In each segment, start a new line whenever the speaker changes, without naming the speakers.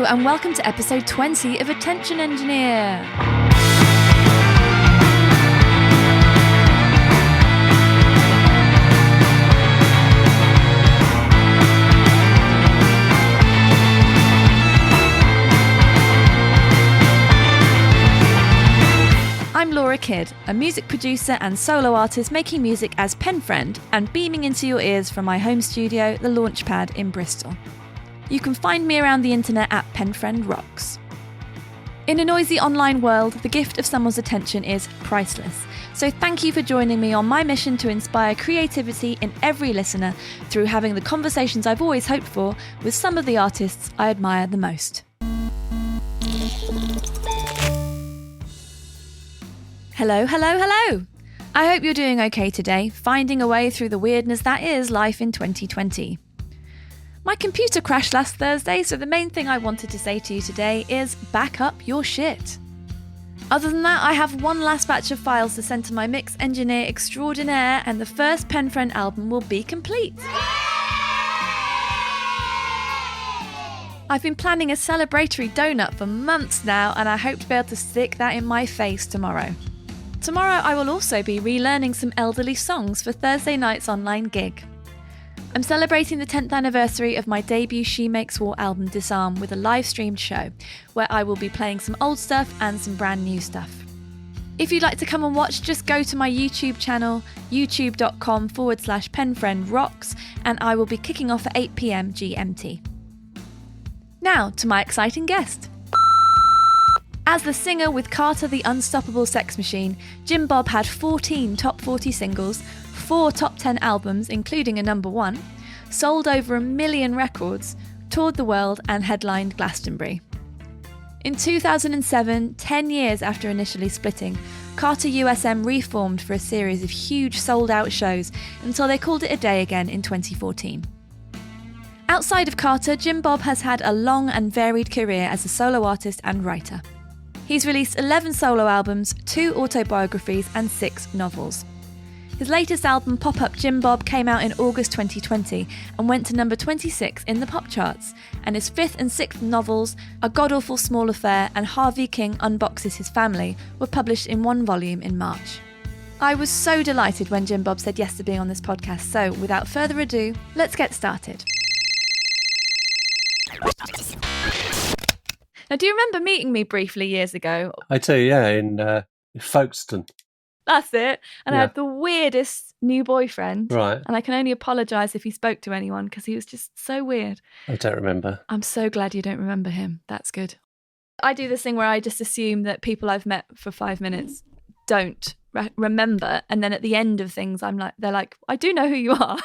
Hello and welcome to episode 20 of Attention Engineer. I'm Laura Kidd, a music producer and solo artist making music as Penfriend and beaming into your ears from my home studio, the Launchpad in Bristol. You can find me around the internet at Penfriend Rocks. In a noisy online world, the gift of someone's attention is priceless. So thank you for joining me on my mission to inspire creativity in every listener through having the conversations I've always hoped for with some of the artists I admire the most. Hello, hello, hello! I hope you're doing okay today, finding a way through the weirdness that is life in 2020. My computer crashed last Thursday, so the main thing I wanted to say to you today is back up your shit. Other than that, I have one last batch of files to send to my mix engineer extraordinaire, and the first Penfriend album will be complete. I've been planning a celebratory donut for months now, and I hope to be able to stick that in my face tomorrow. Tomorrow I will also be relearning some elderly songs for Thursday night's online gig. I'm celebrating the 10th anniversary of my debut She Makes War album Disarm with a live streamed show, where I will be playing some old stuff and some brand new stuff. If you'd like to come and watch, just go to my YouTube channel, youtube.com/penfriendrocks, and I will be kicking off at 8 PM GMT. Now to my exciting guest. As the singer with Carter the Unstoppable Sex Machine, Jim Bob had 14 top 40 singles, 4 top 10 albums including a number 1, sold over 1 million records, toured the world and headlined Glastonbury. In 2007, 10 years after initially splitting, Carter USM reformed for a series of huge sold-out shows until they called it a day again in 2014. Outside of Carter, Jim Bob has had a long and varied career as a solo artist and writer. He's released 11 solo albums, 2 autobiographies and 6 novels. His latest album, Pop-Up Jim Bob, came out in August 2020 and went to number 26 in the pop charts, and his 5th and 6th novels, A God-Awful Small Affair and Harvey King Unboxes His Family, were published in 1 volume in March. I was so delighted when Jim Bob said yes to being on this podcast, so without further ado, let's get started. Now, do you remember meeting me briefly years ago?
I do, yeah, in Folkestone.
That's it. And
Yeah.
I had the weirdest new boyfriend.
Right.
And I can only apologise if he spoke to anyone because he was just so weird.
I don't remember.
I'm so glad you don't remember him. That's good. I do this thing where I just assume that people I've met for 5 minutes don't remember. And then at the end of things, they're like, I do know who you are.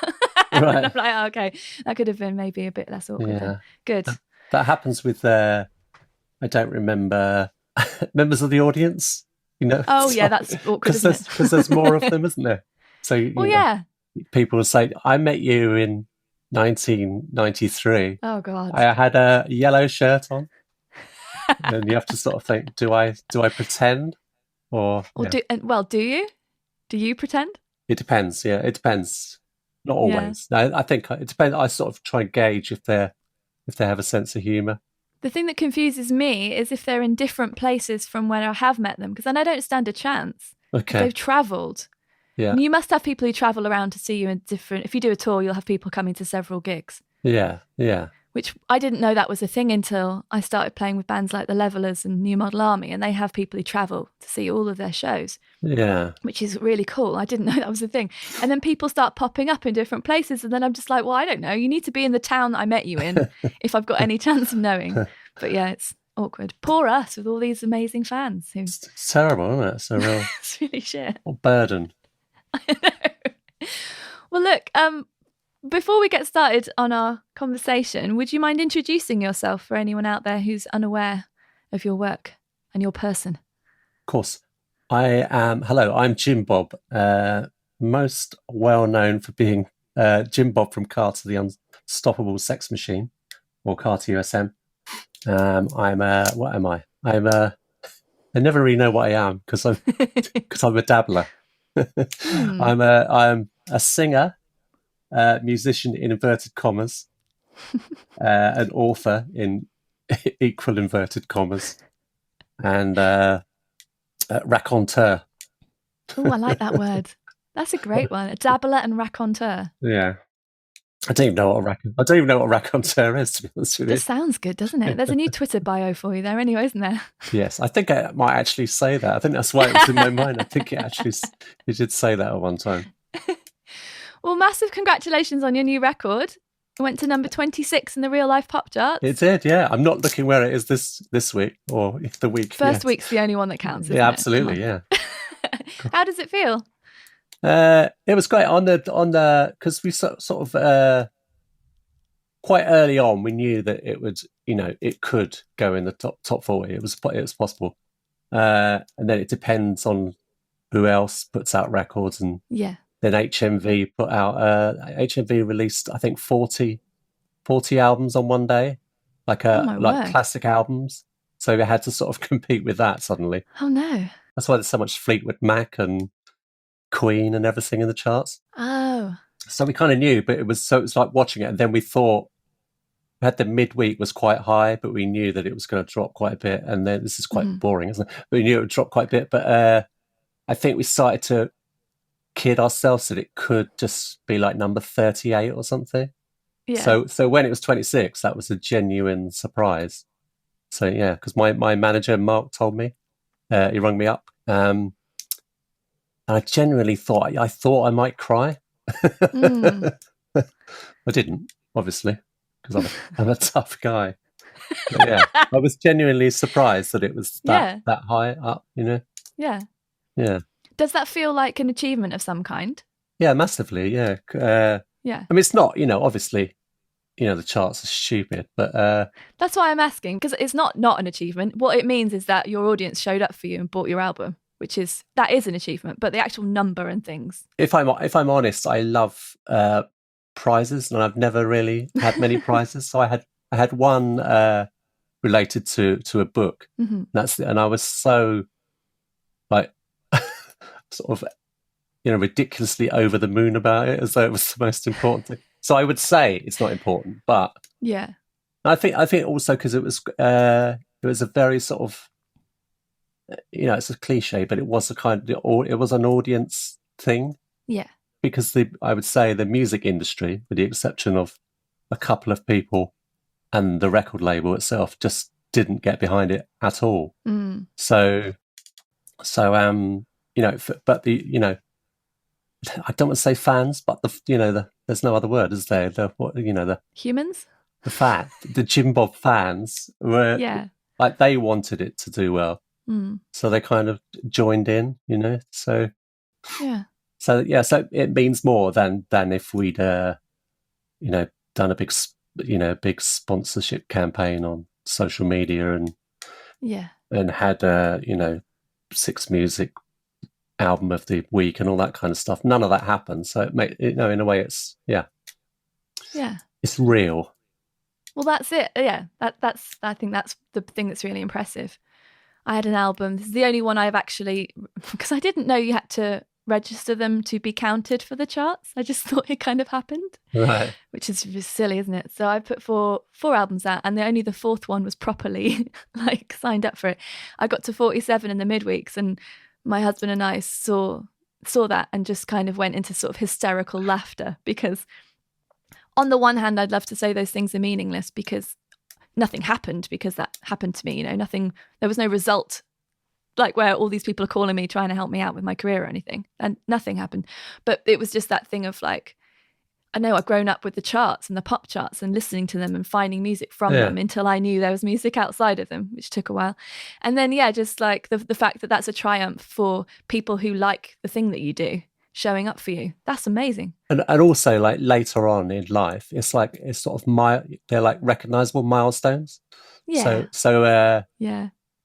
And
Right.
I'm like, oh, okay, that could have been maybe a bit less awkward.
Yeah.
Then. Good.
That happens with, I don't remember, members of the audience, you know.
Oh, yeah, that's awkward, isn't it?
Because there's more of them, isn't there? So, you know,
Yeah.
people will say, I met you in 1993.
Oh, God.
I had a yellow shirt on. And you have to sort of think, do I pretend? Or yeah.
Do you? Do you pretend?
It depends, yeah, it depends. Not always. No, I think it depends. I sort of try and gauge if they have a sense of humour.
The thing that confuses me is if they're in different places from where I have met them, because then I don't stand a chance.
Okay.
They've travelled.
Yeah.
And you must have people who travel around to see you in different... If you do a tour, you'll have people coming to several gigs.
Yeah, yeah.
Which I didn't know that was a thing until I started playing with bands like the Levellers and New Model Army, and they have people who travel to see all of their shows.
Yeah.
Which is really cool. I didn't know that was a thing. And then people start popping up in different places, and then I'm just like, well, I don't know. You need to be in the town that I met you in if I've got any chance of knowing. But yeah, it's awkward. Poor us with all these amazing fans.
It's terrible, isn't it? It's a real
It's really shit.
burden.
I know. Well, look, before we get started on our conversation, would you mind introducing yourself for anyone out there who's unaware of your work and your person?
Of course. Hello, I'm Jim Bob, most well known for being Jim Bob from Carter the Unstoppable Sex Machine, or Carter USM. What am I? I never really know what I am because I'm a dabbler. I'm a singer, musician in inverted commas, an author in equal inverted commas, and raconteur.
Oh, I like that word. That's a great one. A dabbler and raconteur.
Yeah. I don't even know what a raconteur is, to be honest with you.
Just sounds good, doesn't it? There's a new Twitter bio for you there anyway, isn't there?
Yes, I think I might actually say that. I think that's why it was in my mind. I think you did say that at one time.
Well, massive congratulations on your new record. It went to number 26 in the real life pop charts.
It did, yeah. I'm not looking where it is this week or the week.
First week's the only one that counts, isn't
yeah,
it?
absolutely, yeah.
How does it feel?
It was great on the because we sort of quite early on we knew that it would, it could go in the top 40. It was possible, and then it depends on who else puts out records, and then HMV HMV released, I think, 40 albums on one day, like classic albums. So we had to sort of compete with that suddenly.
Oh no!
That's why there's so much Fleetwood Mac and Queen and everything in the charts.
Oh.
So we kind of knew, but it was like watching it, and then we thought we had the midweek was quite high, but we knew that it was going to drop quite a bit. And then this is quite boring, isn't it? But we knew it would drop quite a bit. But I think we started to kid ourselves that it could just be like number 38 or something.
Yeah.
So when it was 26, that was a genuine surprise. So yeah, because my manager Mark told me, he rang me up. And I genuinely thought I might cry. I didn't, obviously, because I'm a tough guy. But yeah, I was genuinely surprised that it was that high up.
Yeah.
Yeah.
Does that feel like an achievement of some kind?
Yeah, massively. Yeah.
Yeah.
I mean, it's not. Obviously, the charts are stupid, but
that's why I'm asking, because it's not an achievement. What it means is that your audience showed up for you and bought your album, that is an achievement. But the actual number and things. If
I'm honest, I love prizes, and I've never really had many prizes. So I had one related to a book. Mm-hmm. And I was so like sort of ridiculously over the moon about it, as though it was the most important thing. So I would say it's not important, but
yeah,
I think also because it was a very sort of, it's a cliche, but it was it was an audience thing.
Yeah,
because I would say the music industry, with the exception of a couple of people and the record label itself, just didn't get behind it at all. So but the I don't want to say fans, but there's no other word, is there? The
humans,
the Jim Bob fans were like, they wanted it to do well, so they kind of joined in, So so it means more than if we'd done a big sponsorship campaign on social media and had 6 music album of the week and all that kind of stuff. None of that happened. So in a way, it's it's real.
Well, that's it. Yeah, I think that's the thing that's really impressive. I had an album. This is the only one I've actually, because I didn't know you had to register them to be counted for the charts. I just thought it kind of happened,
right? Which
is just silly, isn't it? So I put four albums out, and only the 4th one was properly signed up for it. I got to 47 in the midweeks, and my husband and I saw that and just kind of went into sort of hysterical laughter, because on the one hand, I'd love to say those things are meaningless because nothing happened, because that happened to me. There was no result, like where all these people are calling me trying to help me out with my career or anything, and nothing happened. But it was just that thing of like, I know I've grown up with the charts and the pop charts and listening to them and finding music from them until I knew there was music outside of them, which took a while. And then, just like the fact that that's a triumph for people who like the thing that you do, showing up for you. That's amazing.
And also, like, later on in life, it's sort of they're like recognizable milestones.
Yeah.
So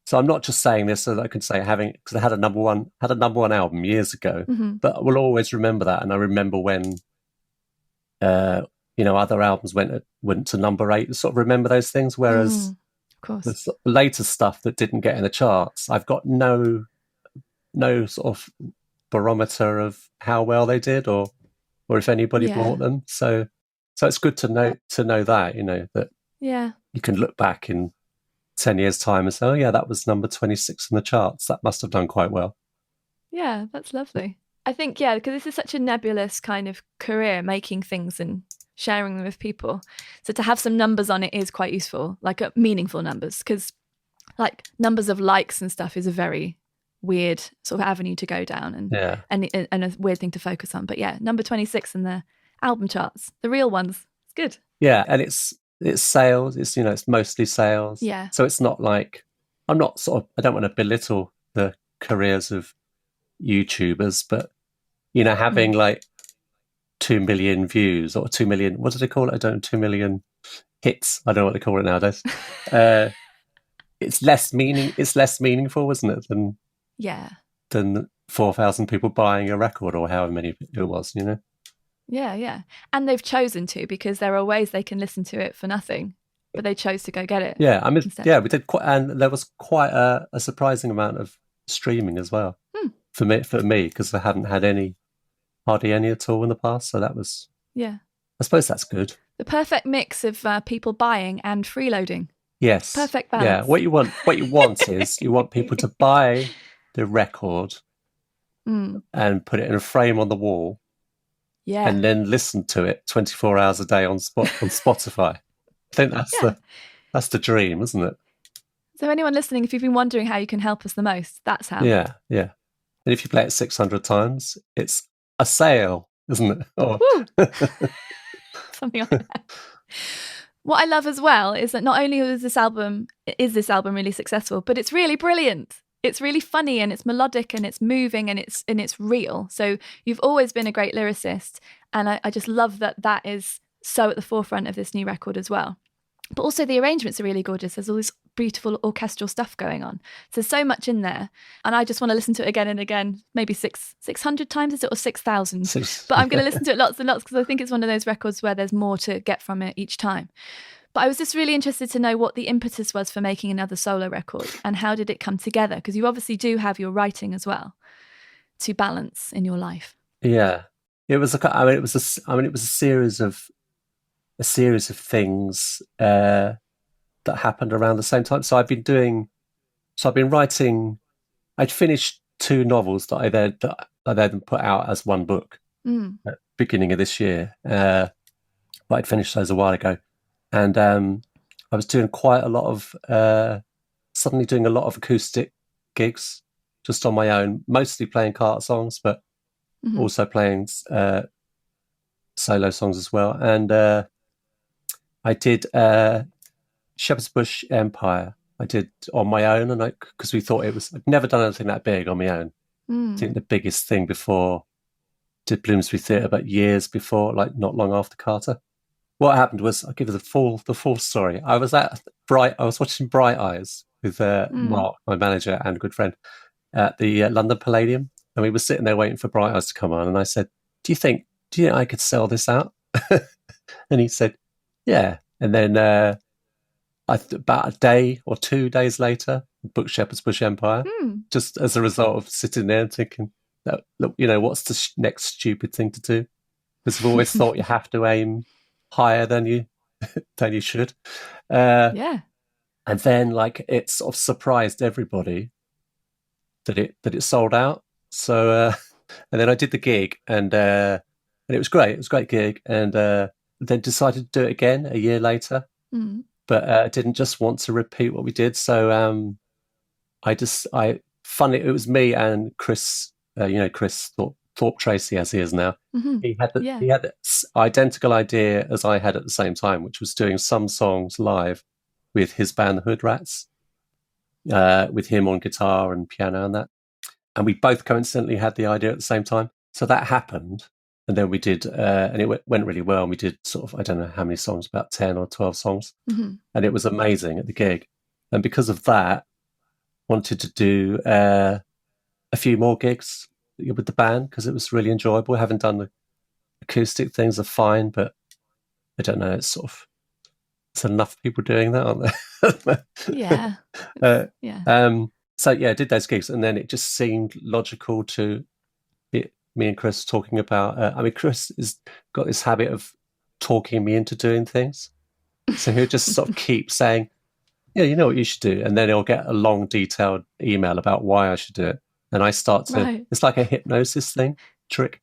So I'm not just saying this so that I could say because I had a number one album years ago, but I will always remember that. And I remember when, other albums went to number 8, sort of remember those things. Whereas
of course,
the later stuff that didn't get in the charts, I've got no sort of barometer of how well they did or if anybody bought them. So it's good to know that, that you can look back in 10 years' time and say, oh, yeah, that was number 26 in the charts. That must have done quite well.
Yeah, that's lovely. I think, yeah, because this is such a nebulous kind of career, making things and sharing them with people. So to have some numbers on it is quite useful, like meaningful numbers, because like numbers of likes and stuff is a very weird sort of avenue to go down and a weird thing to focus on. But yeah, number 26 in the album charts, the real ones, it's good.
Yeah, and it's sales. It's, you know, it's mostly sales.
Yeah.
So it's not like, I don't want to belittle the careers of YouTubers, but, you know, having like 2 million views or 2 million, what do they call it? I don't know, 2 million hits. I don't know what they call it nowadays. It's less meaningful, isn't it, than 4,000 people buying a record or however many it was, you know?
Yeah. And they've chosen to, because there are ways they can listen to it for nothing, but they chose to go get it.
Yeah, I mean,
instead.
yeah, we did quite, and there was quite a surprising amount of streaming as well for me, because I hadn't had hardly any at all in the past. So that was, I suppose that's good.
The perfect mix of people buying and freeloading.
Yes,
perfect balance.
Yeah, what you want is you want people to buy the record and put it in a frame on the wall. Yeah. And then listen to it 24 hours a day on Spotify. I think that's the dream, isn't it?
So anyone listening, if you've been wondering how you can help us the most, that's how.
Yeah. And if you play it 600 times, it's a sale, isn't
it? Something like that. What I love as well is that not only is this album really successful, but it's really brilliant. It's really funny and it's melodic and it's moving and it's real. So you've always been a great lyricist, and I just love that is so at the forefront of this new record as well. But also the arrangements are really gorgeous. There's all this beautiful orchestral stuff going on. So there's so much in there, and I just want to listen to it again and again. Maybe 600 times, is it, or 6,000? But I'm going to listen to it lots and lots, because I think it's one of those records where there's more to get from it each time. But I was just really interested to know what the impetus was for making another solo record, and how did it come together? Because you obviously do have your writing as well to balance in your life.
Yeah, it was a series of things that happened around the same time. So I've been writing. I'd finished 2 novels that I then put out as one book at the beginning of this year. But I'd finished those a while ago. And I was doing quite a lot of, suddenly doing a lot of acoustic gigs just on my own, mostly playing Carter songs, but also playing solo songs as well. And I did Shepherd's Bush Empire. I did on my own, and because we thought I'd never done anything that big on my own. I think the biggest thing before did Bloomsbury Theatre, but years before, like not long after Carter. What happened was, I'll give you the full story. I was watching Bright Eyes with Mark, my manager and good friend, at the London Palladium, and we were sitting there waiting for Bright Eyes to come on. And I said, "Do you think I could sell this out?" And he said, "Yeah." And then about a day or 2 days later, booked Shepherd's Bush Empire, just as a result of sitting there and thinking, "Look, what's the next stupid thing to do?" Because I've always thought you have to aim higher than you should. And then like it sort of surprised everybody that it sold out. So and then I did the gig, and it was great. It was a great gig, and then decided to do it again a year later. But didn't just want to repeat what we did. So it was me and Chris, Chris Thorpe Tracy, as he is now. He had the identical idea as I had at the same time, which was doing some songs live with his band, the Hood Rats, with him on guitar and piano and that. And we both coincidentally had the idea at the same time. So that happened. And then we did, and it went really well. And we did sort of, I don't know how many songs, about 10 or 12 songs. And it was amazing at the gig. And because of that, wanted to do a few more gigs with the band, because it was really enjoyable. Having done the acoustic things are fine, but I don't know, it's enough people doing that, aren't there? So I did those gigs, and then it just seemed logical to me and Chris talking about. Chris has got this habit of talking me into doing things, so he'll just sort of keep saying, yeah, you know what you should do. And then he'll get a long, detailed email about why I should do it. And I start to,
Right.
it's like a hypnosis trick.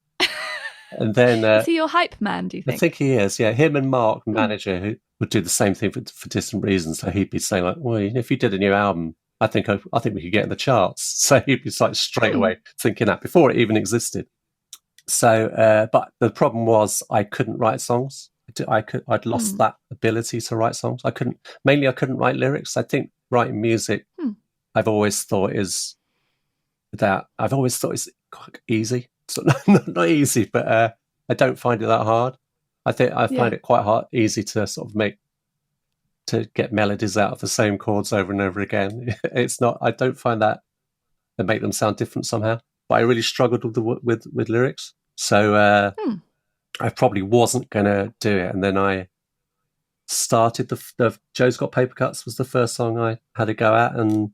And then
Is he your hype man, do you
I
think?
think he is, yeah. Him and Mark, manager, who would do the same thing for different reasons. So he'd be saying like, well, if you did a new album, I think we could get in the charts. So he'd be like straight away thinking that before it even existed. So, but the problem was I couldn't write songs. I'd lost that ability to write songs. I couldn't write lyrics. I think writing music, I've always thought is quite easy. So not easy, but I don't find it that hard. I think I find it quite easy to sort of to get melodies out of the same chords over and over again. It's not. I don't find that make them sound different somehow. But I really struggled with lyrics. So I probably wasn't going to do it. And then I started the Joe's Got Paper Cuts was the first song I had a go at. And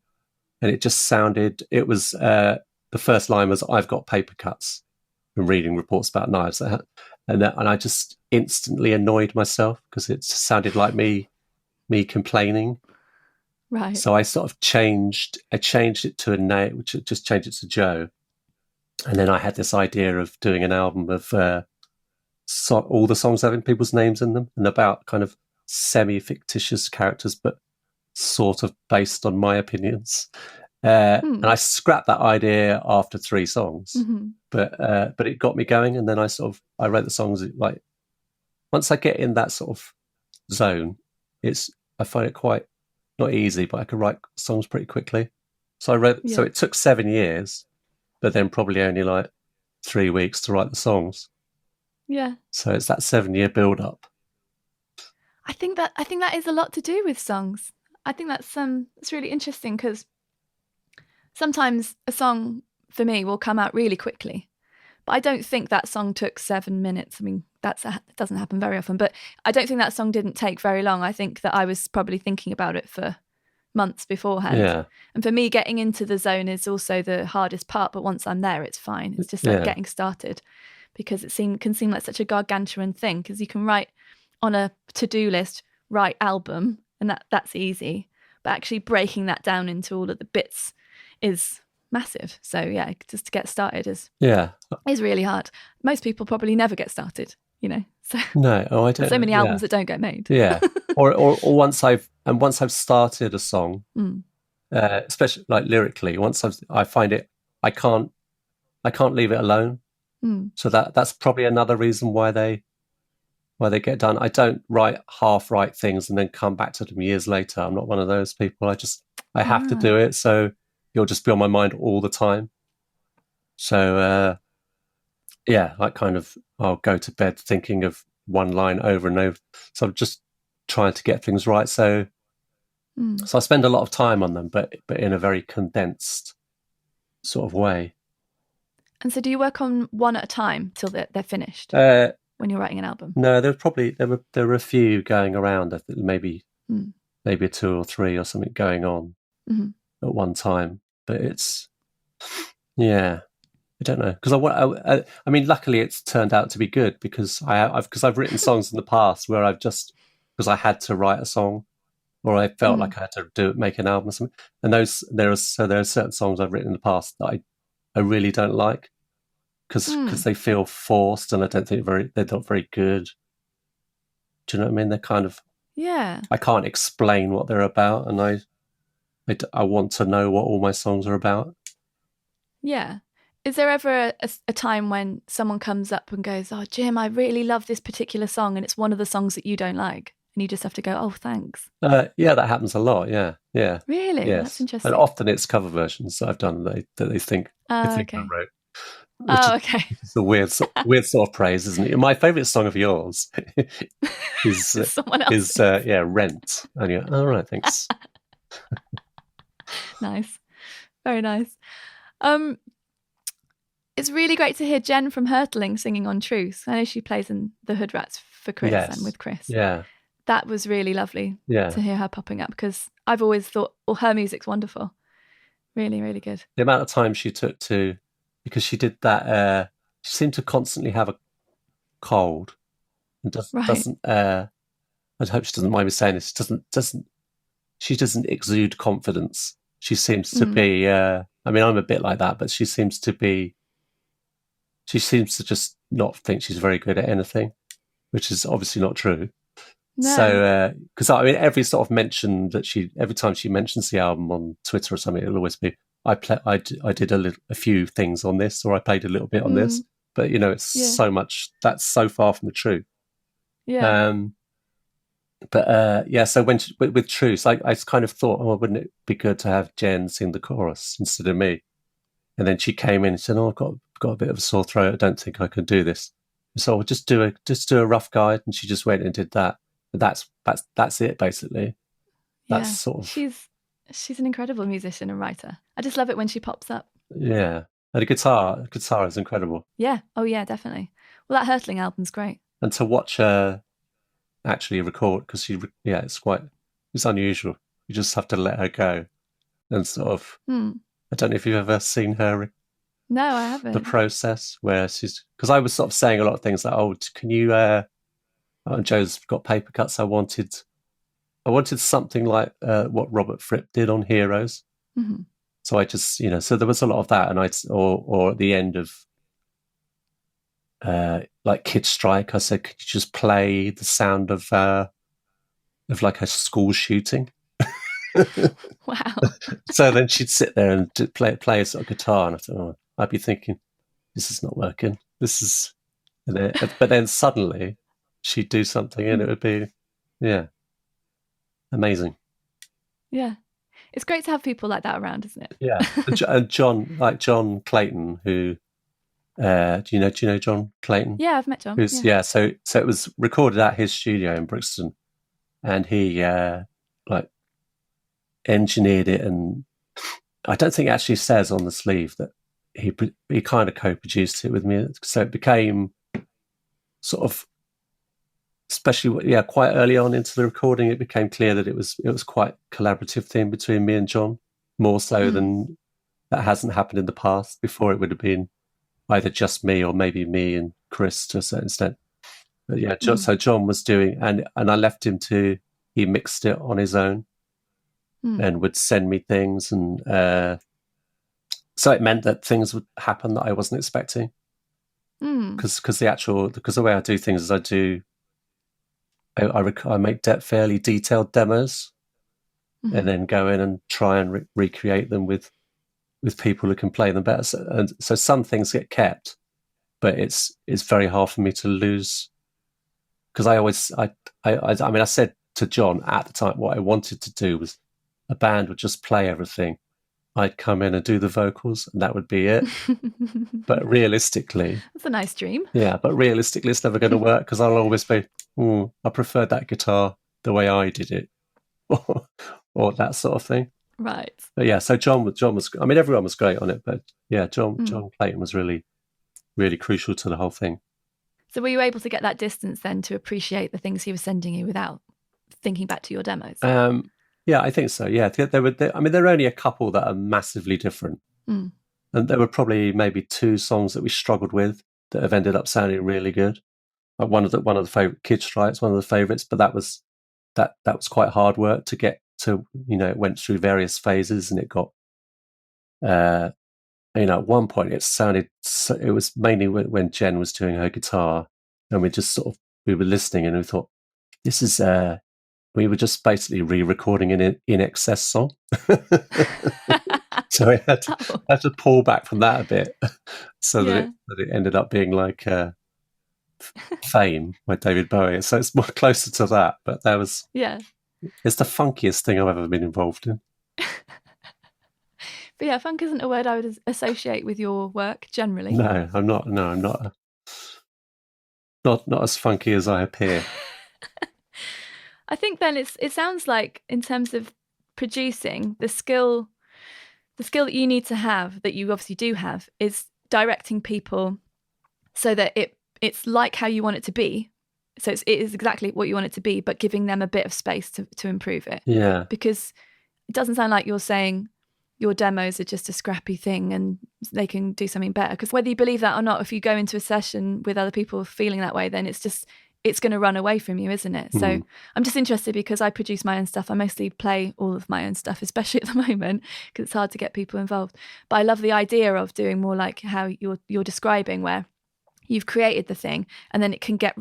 it just sounded, it was, the first line was, I've got paper cuts from reading reports about knives. And I just instantly annoyed myself because it sounded like me complaining.
Right.
So I sort of changed it to a name, which just changed it to Joe. And then I had this idea of doing an album of all the songs having people's names in them and about kind of semi-fictitious characters, but sort of based on my opinions. And I scrapped that idea after 3 songs, but it got me going. And then I wrote the songs like once I get in that sort of zone, I find it quite not easy, but I can write songs pretty quickly. So so it took 7 years, but then probably only like 3 weeks to write the songs.
Yeah.
So it's that 7-year build up.
I think that is a lot to do with songs. I think that's really interesting because sometimes a song for me will come out really quickly, but I don't think that song took 7 minutes. I mean, that doesn't happen very often, but I don't think that song didn't take very long. I think that I was probably thinking about it for months beforehand.
Yeah.
And for me, getting into the zone is also the hardest part, but once I'm there, it's fine. It's just like getting started, because it can seem like such a gargantuan thing, because you can write on a to-do list, write album, and that's easy. But actually breaking that down into all of the bits is massive. So yeah, just to get started is really hard. Most people probably never get started, So
no, I don't.
So many albums that don't get made.
Yeah, or once I've started a song, especially like lyrically, I find it, I can't leave it alone. So that's probably another reason why they get done. I don't write things and then come back to them years later. I'm not one of those people. I have to do it, so it'll just be on my mind all the time. So I'll go to bed thinking of one line over and over. So I'm just trying to get things right. So I spend a lot of time on them, but in a very condensed sort of way.
And so do you work on one at a time till they're finished when you're writing an album?
No, there were a few going around. I think maybe 2 or 3 or something going on at one time. But it's, I don't know, because I mean, luckily it's turned out to be good because I've written songs in the past where because I had to write a song, or I felt like I had to make an album or something. And there are certain songs I've written in the past that I really don't like because they feel forced, and I don't think they're not very good. Do you know what I mean? They're kind of I can't explain what they're about, and I want to know what all my songs are about.
Yeah. Is there ever a time when someone comes up and goes, "Oh, Jim, I really love this particular song," and it's one of the songs that you don't like, and you just have to go, "Oh, thanks"?
Yeah, that happens a lot. Yeah.
Really?
Yes.
That's interesting.
And often it's cover versions that I've done that they think I wrote.
Okay.
It's a weird sort of praise, isn't it? My favourite song of yours is
someone else.
Rent. And you're, all right, thanks.
Nice, very nice. It's really great to hear Jen from Hurtling singing on Truth. I know she plays in the Hood Rats for Chris and with Chris.
Yeah,
that was really lovely. to hear her popping up, because I've always thought, her music's wonderful, really, really good.
The amount of time she took because she did that. She seemed to constantly have a cold, and doesn't. I hope she doesn't mind me saying this. She she doesn't exude confidence. She seems to be. I mean, I'm a bit like that, but she seems to be. She seems to just not think she's very good at anything, which is obviously not true.
No.
So, because I mean, every sort of mention that every time she mentions the album on Twitter or something, it'll always be, I did a few things on this, or I played a little bit on this. But it's so much, that's so far from the truth.
Yeah.
So with Truth, I kind of thought, wouldn't it be good to have Jen sing the chorus instead of me? And then she came in and said, I've got a bit of a sore throat. I don't think I can do this. So I'll just do a rough guide. And she just went and did that. But that's it, basically. That's sort of...
She's an incredible musician and writer. I just love it when she pops up.
Yeah. And the guitar is incredible.
Yeah. Oh, yeah, definitely. Well, that Hurtling album's great.
And to watch her actually record, because it's unusual. You just have to let her go and sort of... I don't know if you've ever seen her.
No, I haven't.
The process where she's... Because I was sort of saying a lot of things like, can you... Joe's got paper cuts. I wanted something like what Robert Fripp did on Heroes.
Mm-hmm.
So I just, so there was a lot of that, and or at the end of like Kid Strike, I said, could you just play the sound of like a school shooting?
Wow.
So then she'd sit there and play a sort of guitar, and I thought, I'd be thinking, this is not working. But then suddenly she'd do something, and it would be, amazing.
Yeah, it's great to have people like that around, isn't it?
Yeah, and John Clayton, who do you know John Clayton?
Yeah, I've met John.
So it was recorded at his studio in Bristol, and he engineered it, and I don't think it actually says on the sleeve that he kind of co-produced it with me, so it became sort of, especially quite early on into the recording, it became clear that it was quite a collaborative thing between me and John, more so than that hasn't happened in the past. Before, it would have been either just me or maybe me and Chris to a certain extent. But so John was doing, and I left him he mixed it on his own and would send me things, and so it meant that things would happen that I wasn't expecting. Because the way I do things is I make fairly detailed demos, and then go in and try and recreate them with people who can play them better. So some things get kept, but it's very hard for me to lose, because I said to John at the time what I wanted to do was a band would just play everything. I'd come in and do the vocals, and that would be it. But realistically...
That's a nice dream.
Yeah, but realistically, it's never going to work, because I'll always be, I preferred that guitar the way I did it, or that sort of thing.
Right.
But so John was... I mean, everyone was great on it, but John Clayton was really, really crucial to the whole thing.
So were you able to get that distance then to appreciate the things he was sending you without thinking back to your demos?
Yeah, I think so. Yeah, there are only a couple that are massively different, and there were probably maybe 2 songs that we struggled with that have ended up sounding really good. One of the favorite, Kid Strike's one of the favorites, but that was quite hard work to get to. It went through various phases, and it got, at one point it was mainly when Jen was doing her guitar, and we were listening, and we thought, this is. We were just basically re-recording an In Excess song. So we had to pull back from that a bit, so that it ended up being like Fame by David Bowie. So it's more closer to that, but that was... Yeah. It's the funkiest thing I've ever been involved in.
But funk isn't a word I would associate with your work generally.
No, I'm not. No, I'm not. Not as funky as I appear.
I think then it sounds like, in terms of producing, the skill that you need to have, that you obviously do have, is directing people so that it's like how you want it to be. So it is exactly what you want it to be, but giving them a bit of space to improve it.
Yeah.
Because it doesn't sound like you're saying your demos are just a scrappy thing and they can do something better. Because whether you believe that or not, if you go into a session with other people feeling that way, then it's it's going to run away from you, isn't it? So I'm just interested because I produce my own stuff. I mostly play all of my own stuff, especially at the moment, because it's hard to get people involved. But I love the idea of doing more like how you're describing, where you've created the thing and then it can get,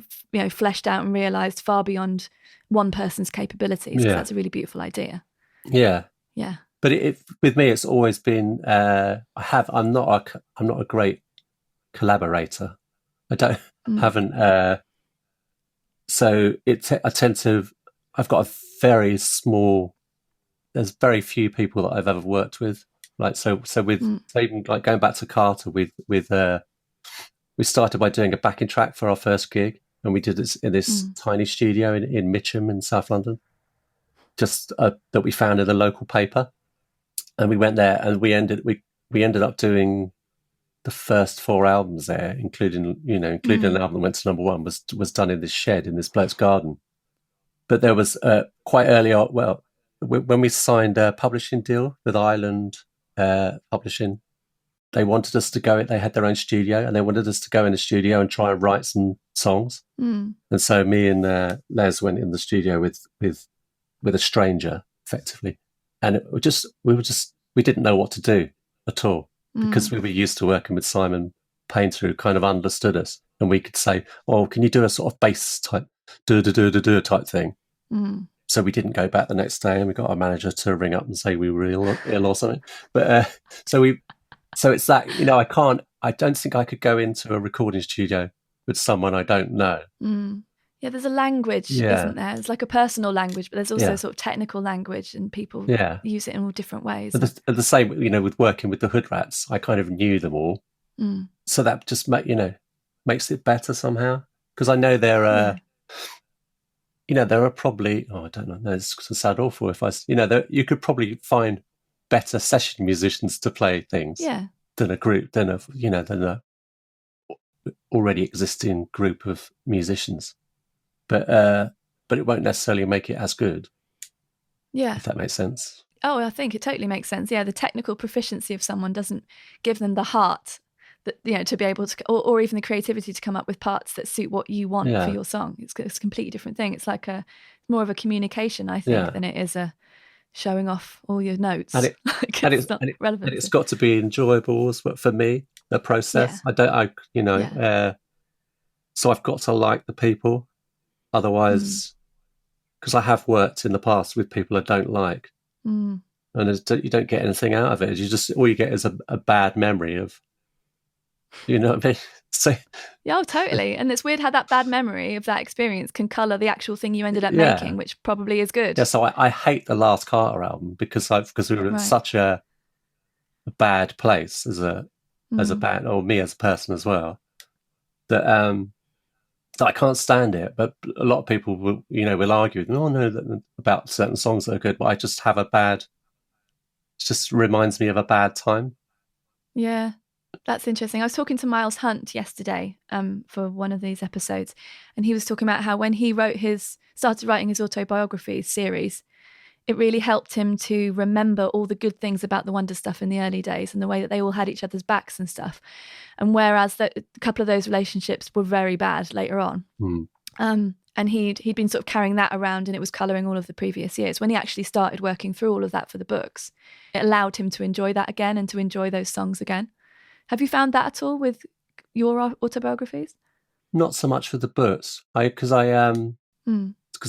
fleshed out and realised far beyond one person's capabilities.
Yeah.
That's a really beautiful idea.
Yeah.
Yeah.
But with me, it's always been, I'm not a great collaborator. So I've got a very small, there's very few people that I've ever worked with. Like, so even like going back to Carter we started by doing a backing track for our first gig, and we did this in this tiny studio in Mitcham in South London, just that we found in the local paper. And we went there and we ended up doing the first 4 albums there, including an album that went to #1 was done in this shed in this bloke's garden. But there was quite early on, when we signed a publishing deal with Island Publishing, they wanted us to go. They had their own studio, and they wanted us to go in the studio and try and write some songs. And so me and Les went in the studio with a stranger, effectively, and we didn't know what to do at all, because we were used to working with Simon Painter, who kind of understood us, and we could say, "Oh, can you do a sort of bass type do type thing?" So we didn't go back the next day, and we got our manager to ring up and say we were ill or something. But so it's that, I don't think I could go into a recording studio with someone I don't know.
Yeah, there's a language, isn't there? It's like a personal language, but there's also sort of technical language, and people use it in all different ways.
And the same, with working with the Hood Rats, I kind of knew them all. So that just makes it better somehow. Because I know there are probably, I don't know, it's going to sound awful if you could probably find better session musicians to play things than a group, than a already existing group of musicians. But it won't necessarily make it as good. Yeah. If that makes sense.
Oh, I think it totally makes sense. Yeah, the technical proficiency of someone doesn't give them the heart that, to be able to, or even the creativity to come up with parts that suit what you want for your song. It's a completely different thing. It's like more of a communication, I think, than it is a showing off all your notes.
And it's not relevant. And it's got to be enjoyable for me, the process. So I've got to like the people. Otherwise, because I have worked in the past with people I don't like, and you don't get anything out of it. All you get is a bad memory of, you know what I mean? So
yeah, totally. And it's weird how that bad memory of that experience can colour the actual thing you ended up making, which probably is good.
Yeah, so I hate the last Carter album because we were in such a bad place as a band, or me as a person as well, that I can't stand it. But a lot of people will argue, about certain songs that are good, but I just have it just reminds me of a bad time.
Yeah, that's interesting. I was talking to Miles Hunt yesterday for one of these episodes, and he was talking about how when he started writing his autobiographies series, it really helped him to remember all the good things about the Wonder stuff in the early days and the way that they all had each other's backs and stuff. And whereas a couple of those relationships were very bad later on, and he'd been sort of carrying that around, and it was colouring all of the previous years. When he actually started working through all of that for the books, it allowed him to enjoy that again and to enjoy those songs again. Have you found that at all with your autobiographies?
Not so much with the books, because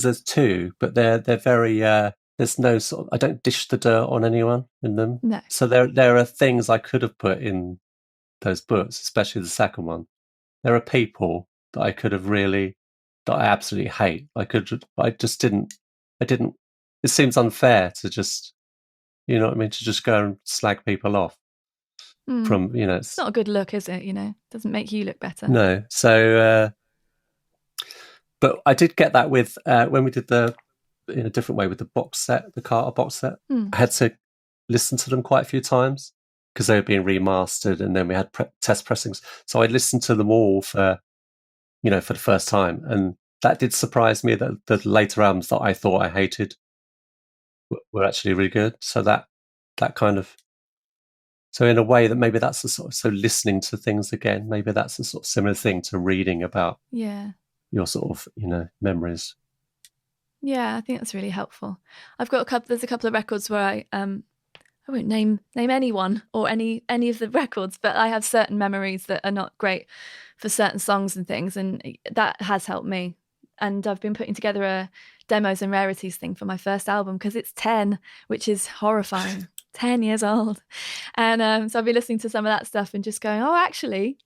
there's 2, but they're very. There's no sort of, I don't dish the dirt on anyone in them.
No.
So there are things I could have put in those books, especially the second one. There are people that I could have that I absolutely hate. I just didn't. It seems unfair to just, to just go and slag people off. From,
it's not a good look, is it? It doesn't make you look better.
No. So, but I did get that with when we did in a different way with the box set, the Carter box set. I had to listen to them quite a few times because they were being remastered, and then we had test pressings. So I listened to them all for the first time, and that did surprise me that the later albums that I thought I hated were actually really good. So that kind of, so in a way that maybe that's the sort of, so listening to things again, maybe that's a sort of similar thing to reading about, your sort of, memories.
Yeah, I think that's really helpful. There's a couple of records where I won't name anyone or any of the records, but I have certain memories that are not great for certain songs and things, and that has helped me. And I've been putting together a demos and rarities thing for my first album because it's 10, which is horrifying. 10 years old. And so I've been listening to some of that stuff and just going, oh, actually,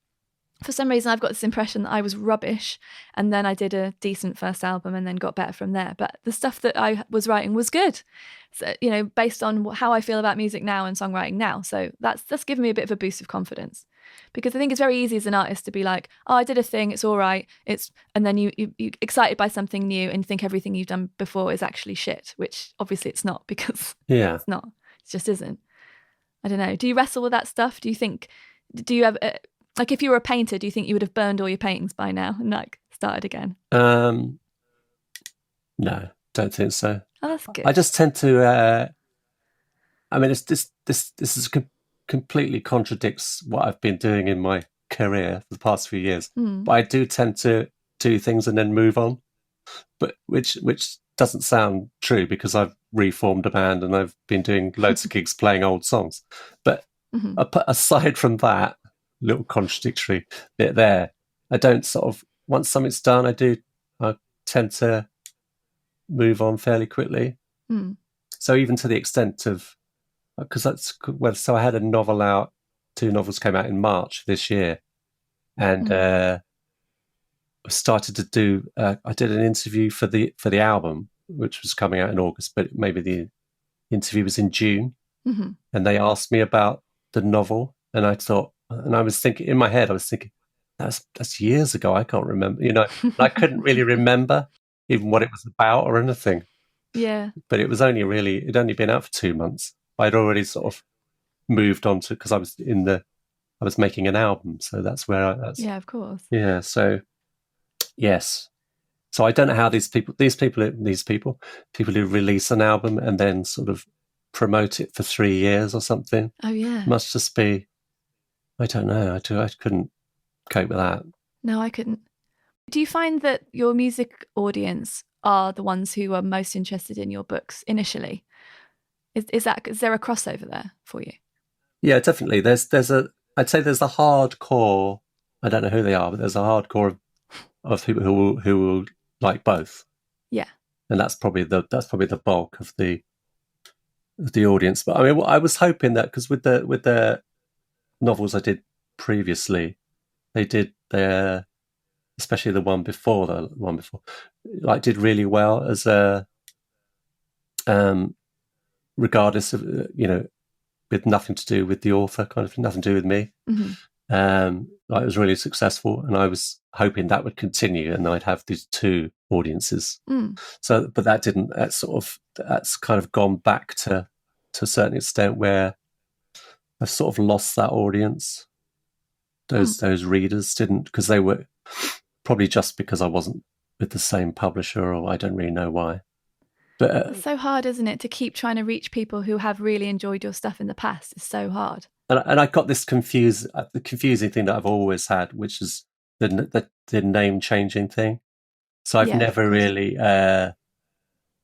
for some reason I've got this impression that I was rubbish, and then I did a decent first album and then got better from there. But the stuff that I was writing was good, so, based on how I feel about music now and songwriting now. So that's given me a bit of a boost of confidence, because I think it's very easy as an artist to be like, oh, I did a thing, it's all right, and then you excited by something new and think everything you've done before is actually shit, which obviously it's not, because it's not, it just isn't. I don't know, do you wrestle with that stuff? Do you have like, if you were a painter, do you think you would have burned all your paintings by now and started again?
No, don't think so.
Oh, that's good.
I just tend to. This completely contradicts what I've been doing in my career for the past few years. But I do tend to do things and then move on. But which doesn't sound true, because I've reformed a band and I've been doing loads of gigs playing old songs. But aside from that little contradictory bit there, I don't sort of, once something's done, I tend to move on fairly quickly. So even to the extent of, so I had a novel out, 2 novels came out in March this year, and I started to do I did an interview for the album, which was coming out in August, but maybe the interview was in June, and they asked me about the novel, and I was thinking in my head, that's years ago. I can't remember, I couldn't really remember even what it was about or anything.
Yeah.
But it'd only been out for 2 months. I'd already sort of moved on to, because I was making an album, so that's where
yeah, of course.
Yeah, so yes. So I don't know how these people who release an album and then sort of promote it for 3 years or something.
Oh yeah.
Must just be, I don't know. I couldn't cope with that. No,
I couldn't. Do you find that your music audience are the ones who are most interested in your books initially? Is there a crossover there for you?
Yeah, definitely. I'd say there's a hardcore. I don't know who they are, but there's a hardcore of people who will like both.
Yeah,
and that's probably the bulk of the audience. But I mean, I was hoping that, because with the novels I did previously, they did especially the one before, like, did really well as a regardless of with nothing to do with the author, kind of nothing to do with me. Like, it was really successful, and I was hoping that would continue, and I'd have these 2 audiences. So, but that didn't. That's kind of gone back to a certain extent, where I've sort of lost that audience. Those readers didn't, because they were probably just because I wasn't with the same publisher, or I don't really know why. But
it's so hard, isn't it, to keep trying to reach people who have really enjoyed your stuff in the past? It's so hard.
And I got this the confusing thing that I've always had, which is the name changing thing. So I've never really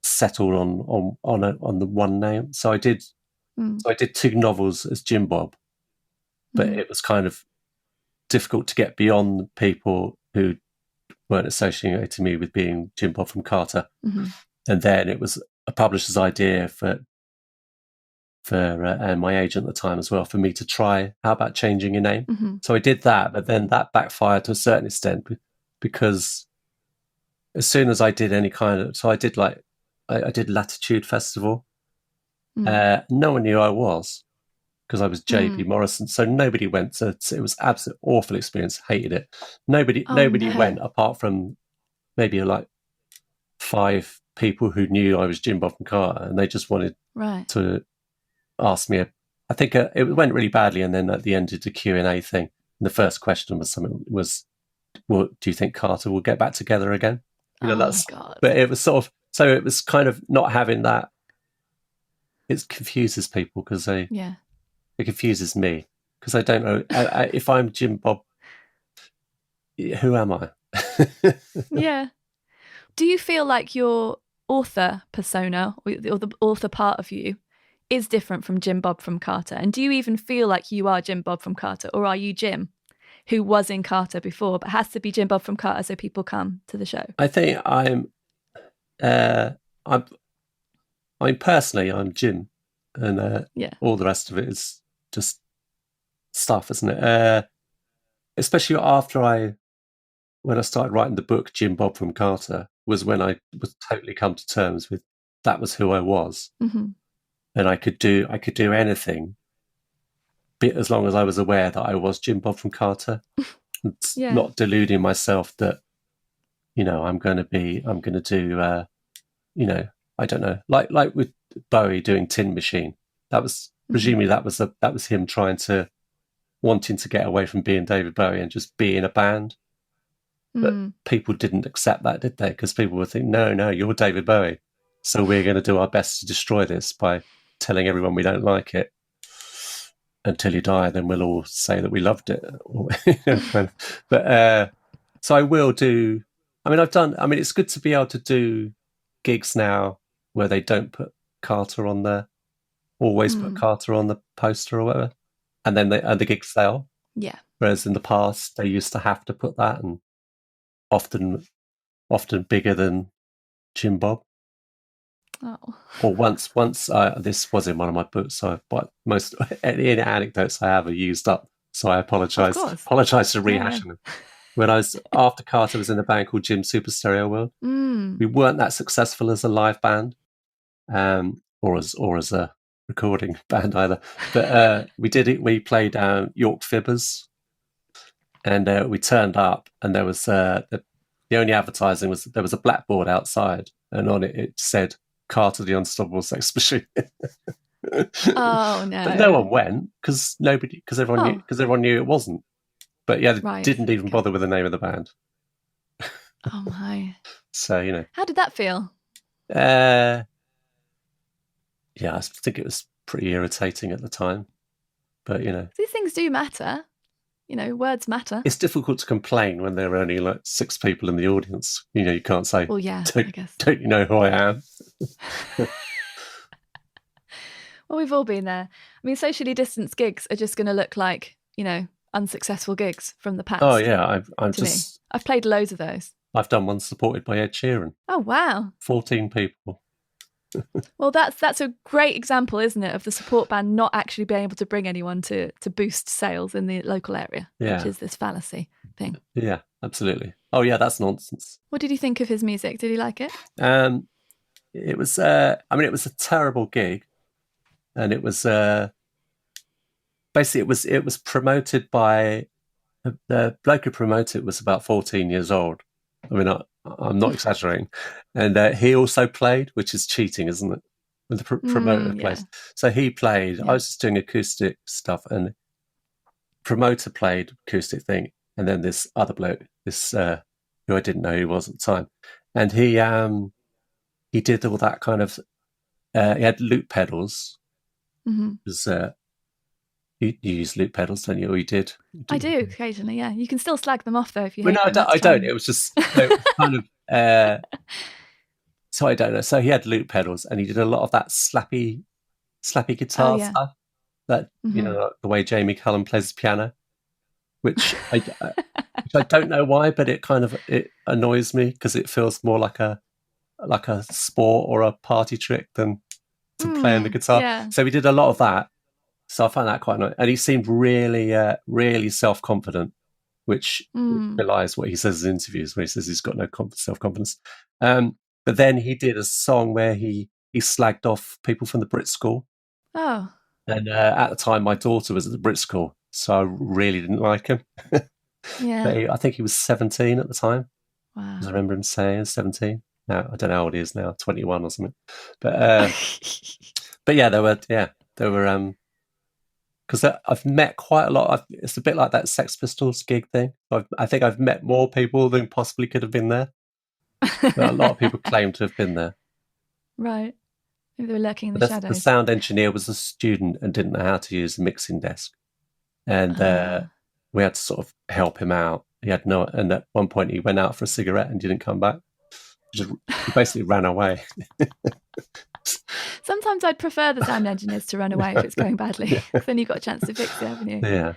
settled on the one name. So I did 2 novels as Jim Bob, but it was kind of difficult to get beyond the people who weren't associating me with being Jim Bob from Carter. And then it was a publisher's idea for my agent at the time as well, for me to try, how about changing your name? So I did that, but then that backfired to a certain extent, because as soon as I did any kind of, so I did I did Latitude Festival. No one knew who I was, because I was JB Morrison. So nobody went to, it was absolute awful experience. Hated it. Nobody went, apart from maybe like 5 people who knew I was Jim Bob from Carter, and they just wanted to ask me. I think it went really badly, and then at the end did a Q&A thing. And the first question was, well, do you think Carter will get back together again?
God.
But it was sort of, so it was kind of not having that. It confuses people, because it confuses me, because I don't know if I'm Jim Bob, who am I?
Yeah. Do you feel like your author persona or the author part of you is different from Jim Bob from Carter? And do you even feel like you are Jim Bob from Carter, or are you Jim who was in Carter before but has to be Jim Bob from Carter so people come to the show?
I think personally, I'm Jim, and all the rest of it is just stuff, isn't it? Especially when I started writing the book, Jim Bob from Carter, was when I was totally come to terms with that was who I was,
mm-hmm.
and I could do anything, as long as I was aware that I was Jim Bob from Carter, not deluding myself that I'm going to do I don't know, like with Bowie doing Tin Machine. That was presumably that was him wanting to get away from being David Bowie and just be in a band. But people didn't accept that, did they? Because people would think, no, you're David Bowie, so we're going to do our best to destroy this by telling everyone we don't like it. Until you die, then we'll all say that we loved it. But so I will do. I mean, it's good to be able to do gigs now where they don't put Carter on there, always put Carter on the poster or whatever, and then the gigs sell.
Yeah.
Whereas in the past, they used to have to put that, and often bigger than Jim Bob.
Oh.
Or once this was in one of my books, but most any anecdotes I have are used up, so I apologise for rehashing them. When I was after Carter was in a band called Jim Super Stereo World. We weren't that successful as a live band, or as a recording band either. But we did it. We played York Fibbers, and we turned up, and there was the only advertising was there was a blackboard outside, and on it said Carter the Unstoppable Sex Machine.
Oh no!
But no one went because everyone knew it wasn't. But yeah, they didn't even bother with the name of the band.
Oh my!
So
how did that feel?
Yeah, I think it was pretty irritating at the time. But
these things do matter. Words matter.
It's difficult to complain when there are only like 6 people in the audience. You can't say,
well, yeah,
I guess. Don't you know who I am?
Well, we've all been there. I mean, socially distanced gigs are just going to look like, unsuccessful gigs from the past.
Oh, yeah.
I've played loads of those.
I've done one supported by Ed Sheeran.
Oh, wow.
14 people.
Well, that's a great example, isn't it, of the support band not actually being able to bring anyone to boost sales in the local area, which is this fallacy thing.
Yeah, absolutely. Oh, yeah, that's nonsense.
What did you think of his music? Did you like it?
It was, it was a terrible gig, and it was basically it was promoted by the bloke who promoted it was about 14 years old. I mean, I'm not exaggerating. And he also played, which is cheating, isn't it? When the promoter plays. So he played. I was just doing acoustic stuff, and promoter played acoustic thing. And then this other bloke, who I didn't know who he was at the time. And he did all that kind of, he had loop pedals. Because you use loop pedals, don't you? Or you did?
I do occasionally, yeah. You can still slag them off though if you.
Well, no, I don't. It was just kind of. So I don't know. So he had loop pedals, and he did a lot of that slappy guitar stuff. That like the way Jamie Cullum plays the piano, which I don't know why, but it annoys me because it feels more like a sport or a party trick than to play on the guitar.
Yeah.
So we did a lot of that. So I found that quite annoying. And he seemed really, really self-confident, which belies what he says in interviews, where he says he's got no self-confidence. But then he did a song where he slagged off people from the Brit School.
Oh.
And at the time, my daughter was at the Brit School, so I really didn't like him.
Yeah.
But I think he was 17 at the time.
Wow.
I remember him saying 17. Now, I don't know how old he is now, 21 or something. But yeah, there were because I've met quite a lot. It's a bit like that Sex Pistols gig thing. I think I've met more people than possibly could have been there. But a lot of people claim to have been there.
Right. Maybe they were lurking in the shadows.
The sound engineer was a student and didn't know how to use the mixing desk. And we had to sort of help him out he had no, and at one point he went out for a cigarette and didn't come back. He basically ran away.
Sometimes I'd prefer the sound engineers to run away if it's going badly. Then you've got a chance to fix it, haven't you?
Yeah.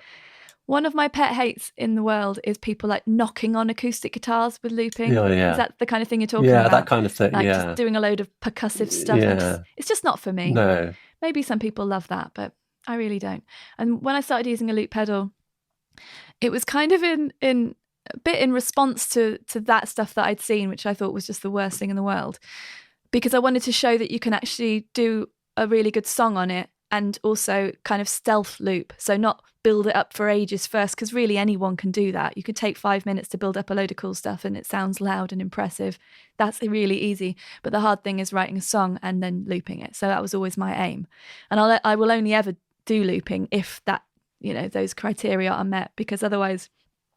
One of my pet hates in the world is people like knocking on acoustic guitars with looping.
Oh, yeah.
Is that the kind of thing you're talking about?
Yeah, that kind of thing.
Like just doing a load of percussive stuff.
Yeah.
It's just not for me.
No.
Maybe some people love that, but I really don't. And when I started using a loop pedal, it was kind of in a bit in response to that stuff that I'd seen, which I thought was just the worst thing in the world, because I wanted to show that you can actually do a really good song on it and also kind of stealth loop. So not build it up for ages first, because really anyone can do that. You could take 5 minutes to build up a load of cool stuff and it sounds loud and impressive. That's really easy. But the hard thing is writing a song and then looping it. So that was always my aim. And I will only ever do looping if that, those criteria are met, because otherwise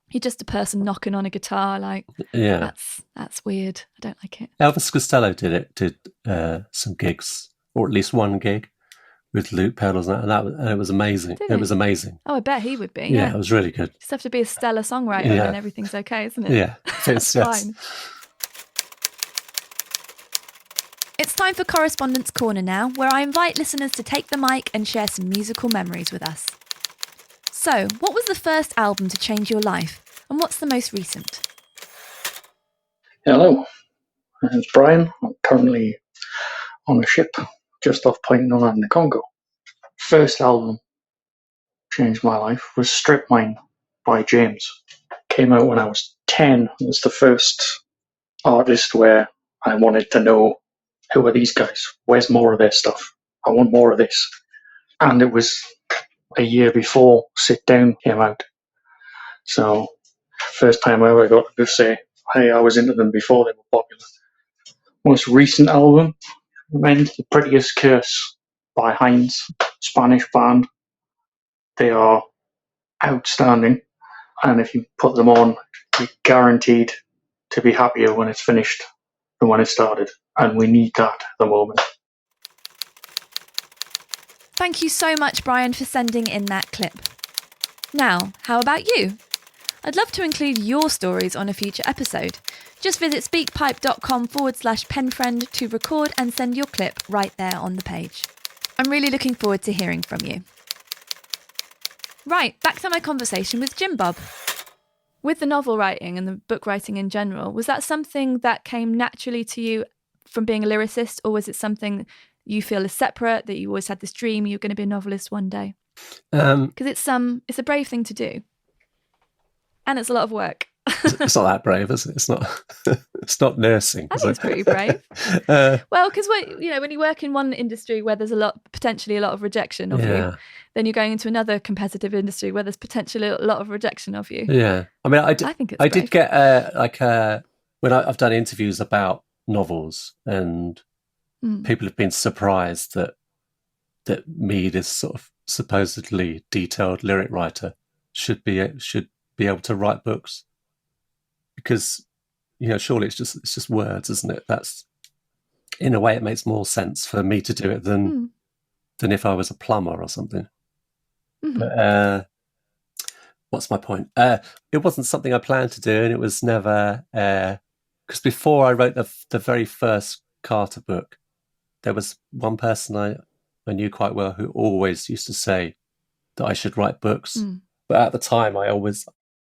you're just a person knocking on a guitar. Like, that's weird. I don't like it.
Elvis Costello did some gigs, or at least one gig, with loop pedals, and it was amazing. It was amazing.
Oh, I bet he would be.
Yeah, it was really good.
Just have to be a stellar songwriter and everything's okay, isn't it?
Yeah,
it's fine. It's time for Correspondence Corner now, where I invite listeners to take the mic and share some musical memories with us. So, what was the first album to change your life, and what's the most recent?
Hello, it's Brian. I'm currently on a ship just off Point Nolan in the Congo. First album changed my life was Strip Mine by James. Came out when I was 10. It was the first artist where I wanted to know, who are these guys? Where's more of their stuff? I want more of this. And it was a year before Sit Down came out. So first time I ever got to say, hey, I was into them before they were popular. Most recent album, The Prettiest Curse by Heinz, Spanish band. They are outstanding, and if you put them on, you're guaranteed to be happier when it's finished than when it started, and we need that at the moment.
Thank you so much, Brian, for sending in that clip. Now, how about you? I'd love to include your stories on a future episode. Just visit speakpipe.com/penfriend to record and send your clip right there on the page. I'm really looking forward to hearing from you. Right, back to my conversation with Jim Bob. With the novel writing and the book writing in general, was that something that came naturally to you from being a lyricist, or was it something you feel is separate, that you always had this dream you're going to be a novelist one day? Because it's a brave thing to do. And it's a lot of work.
It's not that brave, is it? It's not. It's not nursing.
I think it's pretty brave. Well, because when you work in one industry where there's potentially a lot of rejection of you, then you're going into another competitive industry where there's potentially a lot of rejection of you.
Yeah, I mean, I
think it's
I
brave.
did get when I've done interviews about novels, and people have been surprised that me, this sort of supposedly detailed lyric writer, should be able to write books, because surely it's just words, isn't it? That's, in a way, it makes more sense for me to do it than if I was a plumber or something. But, what's my point? It wasn't something I planned to do, and it was never, because before I wrote the very first Carter book, there was one person I knew quite well who always used to say that I should write books. But at the time, I was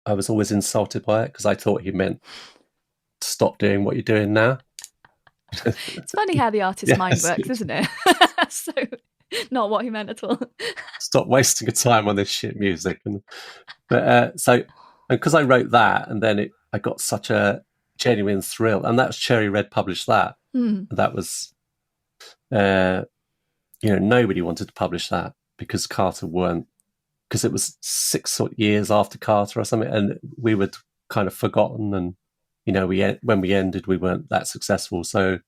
always insulted by it, because I thought he meant to stop doing what you're doing now.
It's funny how the artist's mind works, isn't it? So, not what he meant at all.
Stop wasting your time on this shit music. Because I wrote that, and then I got such a genuine thrill, and that was Cherry Red published that. That was, nobody wanted to publish that because Carter weren't. Because it was 6 years after Carter or something, and we were kind of forgotten, and when we ended, we weren't that successful, so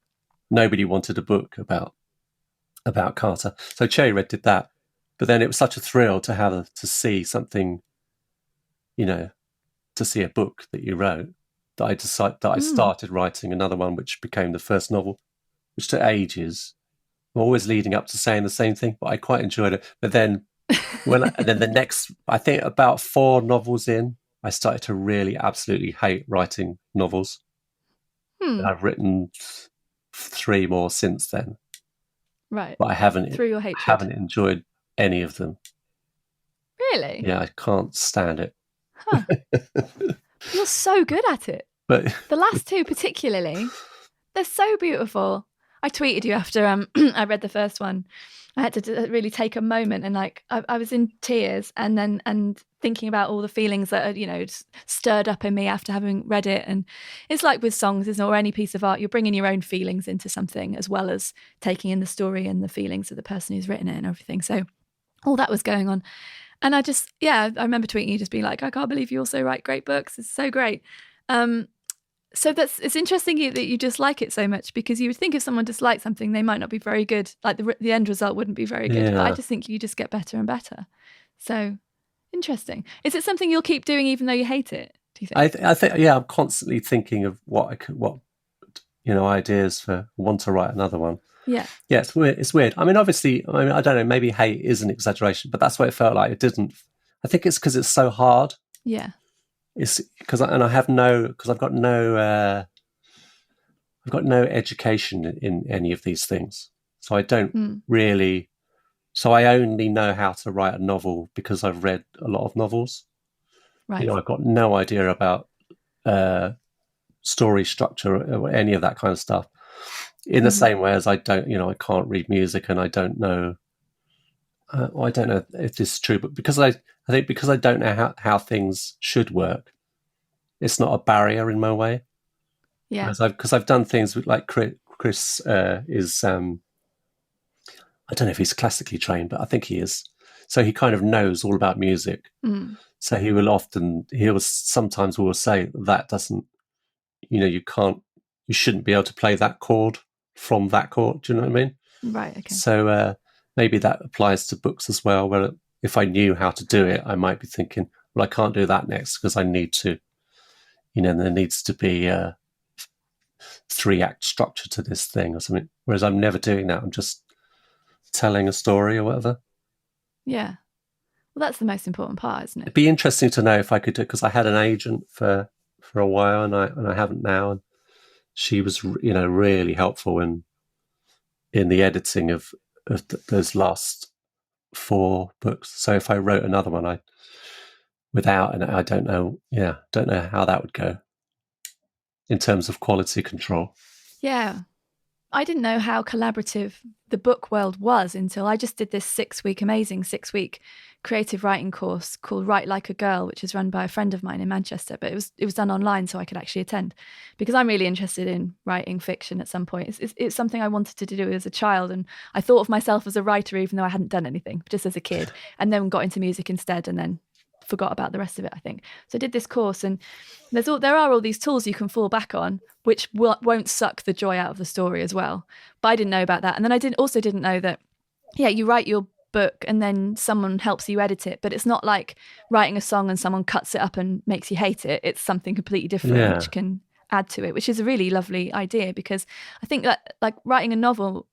nobody wanted a book about Carter. So Cherry Red did that, but then it was such a thrill to see something, to see a book that you wrote, that I started writing another one, which became the first novel, which took ages. I'm always leading up to saying the same thing, but I quite enjoyed it. But then. And then the next, I think about 4 novels in, I started to really absolutely hate writing novels. And I've written 3 more since then.
Right.
But I haven't
Through your hatred.
enjoyed any of them.
Really?
Yeah, I can't stand it.
Huh. You're so good at it.
But
the last 2 particularly, they're so beautiful. I tweeted you after I read the first one. I had to really take a moment, and like I was in tears, and thinking about all the feelings that are, stirred up in me after having read it. And it's like with songs, isn't it, or any piece of art, you're bringing your own feelings into something as well as taking in the story and the feelings of the person who's written it and everything. So all that was going on, and I remember tweeting you, just being like, I can't believe you also write great books. It's so great. So it's interesting that you dislike it so much, because you would think if someone disliked something, they might not be very good. Like the end result wouldn't be very good.
Yeah.
But I just think you just get better and better. So interesting. Is it something you'll keep doing even though you hate it? Do you think?
I think, I'm constantly thinking of what ideas for want to write another one.
Yeah.
Yeah, it's weird. It's weird. I mean, obviously, I don't know, maybe hate is an exaggeration, but that's what it felt like. It didn't. I think it's because it's so hard.
Yeah.
It's because I've got no education in any of these things, so I don't really. So I only know how to write a novel because I've read a lot of novels.
Right.
I've got no idea about story structure or any of that kind of stuff. In the same way as I don't, I can't read music, and I don't know. I don't know if this is true, but because I think because I don't know how things should work, it's not a barrier in my way.
Yeah.
Because I've done things with, like, Chris is. I don't know if he's classically trained, but I think he is. So he kind of knows all about music. So he sometimes will say that doesn't, you shouldn't be able to play that chord from that chord. Do you know what I mean?
Right. Okay.
So maybe that applies to books as well, where if I knew how to do it, I might be thinking, well, I can't do that next because I need to, there needs to be a 3-act structure to this thing or something. Whereas I'm never doing that. I'm just telling a story or whatever.
Yeah. Well, that's the most important part, isn't it?
It'd be interesting to know if I could do it, because I had an agent for a while, and I haven't now. And she was, really helpful in the editing of those last 4 books. So if I wrote another one, I don't know how that would go in terms of quality control.
Yeah. I didn't know how collaborative the book world was until I just did this 6-week creative writing course called Write Like a Girl, which is run by a friend of mine in Manchester, but it was done online so I could actually attend, because I'm really interested in writing fiction at some point. It's something I wanted to do as a child, and I thought of myself as a writer even though I hadn't done anything, just as a kid, and then got into music instead, and then forgot about the rest of it, I think. So I did this course, and there are all these tools you can fall back on which won't suck the joy out of the story as well. But I didn't know about that. And then I didn't know that, you write your book and then someone helps you edit it, but it's not like writing a song and someone cuts it up and makes you hate it. It's something completely different which can add to it, which is a really lovely idea, because I think that, like, writing a novel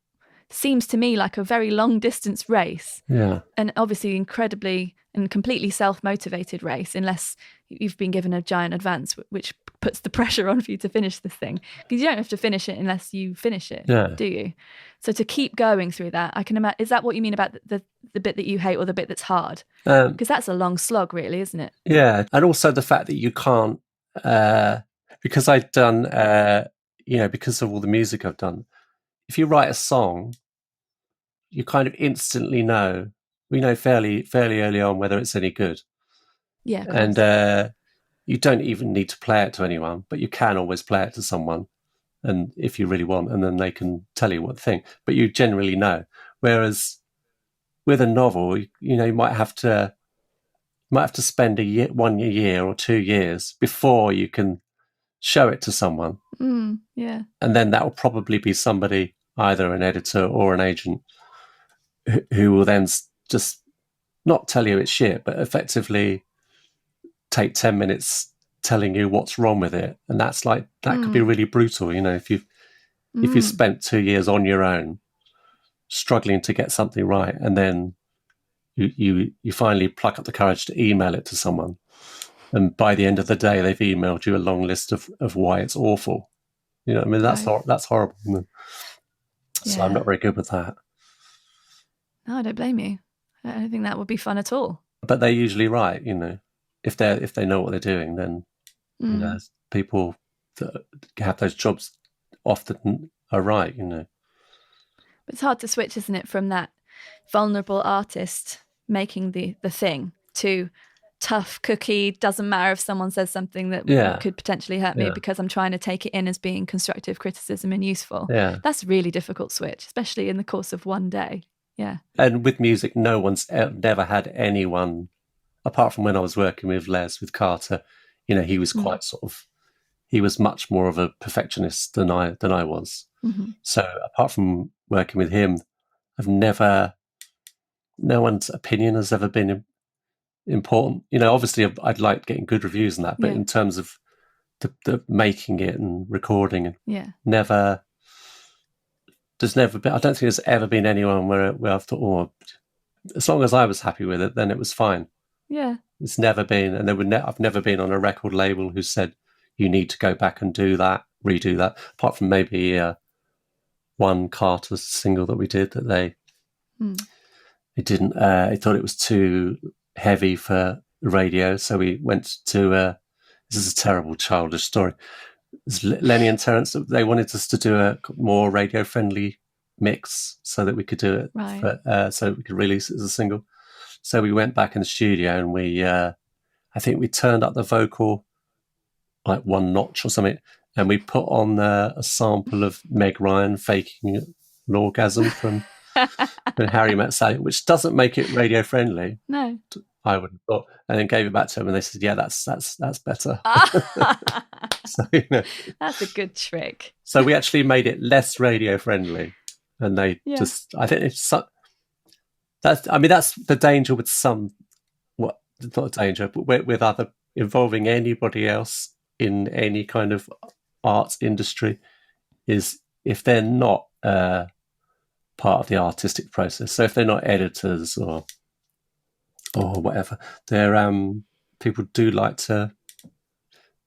seems to me like a very long distance race.
Yeah.
And obviously incredibly and completely self-motivated race, unless you've been given a giant advance, which puts the pressure on for you to finish this thing, because you don't have to finish it unless you finish it, do you? So to keep going through that, I can imagine, is that what you mean about the bit that you hate, or the bit that's hard? Because that's a long slog, really, isn't it?
Yeah. And also the fact that you can't, because I've done, because of all the music I've done, if you write a song, you kind of instantly know, we know fairly early on whether it's any good.
Yeah.
And you don't even need to play it to anyone, but you can always play it to someone, and if you really want, and then they can tell you what to think. But you generally know. Whereas with a novel, you might have to spend 1 year or 2 years before you can show it to someone.
Yeah.
And then that will probably be somebody, either an editor or an agent, who will then just not tell you it's shit, but effectively take 10 minutes telling you what's wrong with it. And that could be really brutal. If you spent 2 years on your own struggling to get something right, and then you finally pluck up the courage to email it to someone, and by the end of the day, they've emailed you a long list of why it's awful. You know what I mean? That's
Right.
that's horrible. So I'm
Yeah.
not very good with that.
No, I don't blame you. I don't think that would be fun at all.
But they're usually right, you know. If they know what they're doing, then you know, people that have those jobs often are right, you know.
But it's hard to switch, isn't it, from that vulnerable artist making the thing to tough cookie, doesn't matter if someone says something that could potentially hurt me because I'm trying to take it in as being constructive criticism and useful.
Yeah.
That's a really difficult switch, especially in the course of one day. Yeah.
And with music, no one's never had anyone, apart from when I was working with Les, with Carter, you know, he was quite sort of, he was much more of a perfectionist than I was.
Mm-hmm.
So apart from working with him, no one's opinion has ever been important. You know, obviously I'd like getting good reviews and that, but in terms of the making it and recording, and there's never been, I don't think there's ever been anyone where I've thought, oh, as long as I was happy with it, then it was fine.
Yeah.
It's never been, and I've never been on a record label who said, you need to go back and do that, redo that, apart from maybe one Carter single that we did that they didn't, they thought it was too heavy for radio. So we went to, this is a terrible childish story. Lenny and Terence, they wanted us to do a more radio-friendly mix so that we could do it, so we could release it as a single. So we went back in the studio and we, I think we turned up the vocal like one notch or something, and we put on a sample of Meg Ryan faking an orgasm from When Harry Met Sally, which doesn't make it radio-friendly.
No.
I would have thought, and then gave it back to them, and they said, "Yeah, that's better." So, you know,
that's a good trick.
So we actually made it less radio friendly, and they just, I think it's that's the danger with some, not a danger, but with other, involving anybody else in any kind of arts industry, is if they're not part of the artistic process. So if they're not editors or whatever, they're people do like to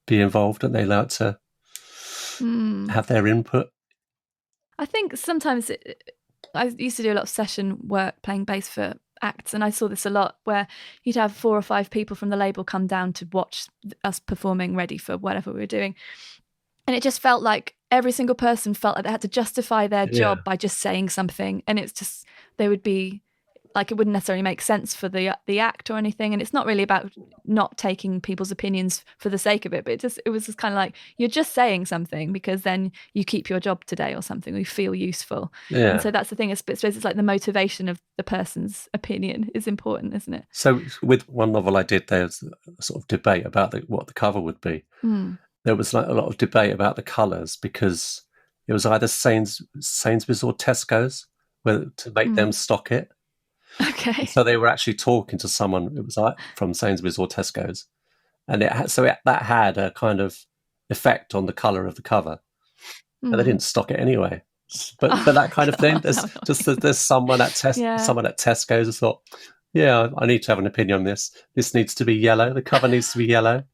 be involved, and they like to have their input.
I think sometimes I used to do a lot of session work playing bass for acts, and I saw this a lot where you'd have 4 or 5 people from the label come down to watch us performing ready for whatever we were doing, and it just felt like every single person felt like they had to justify their job by just saying something, and it's just, they would be like, it wouldn't necessarily make sense for the act or anything. And it's not really about not taking people's opinions for the sake of it, but it was just kind of like, you're just saying something because then you keep your job today or something, we feel useful. And so that's the thing, I suppose it's like the motivation of the person's opinion is important, isn't it?
So with one novel I did, there was a sort of debate about what the cover would be. There was like a lot of debate about the colours, because it was either Sainsbury's or Tesco's to make them stock it.
Okay.
So they were actually talking to someone, it was like from Sainsbury's or Tesco's, and that had a kind of effect on the colour of the cover. But they didn't stock it anyway. But that kind of thing. There's someone at Tesco's who thought, yeah, I need to have an opinion on this. This needs to be yellow. The cover needs to be yellow.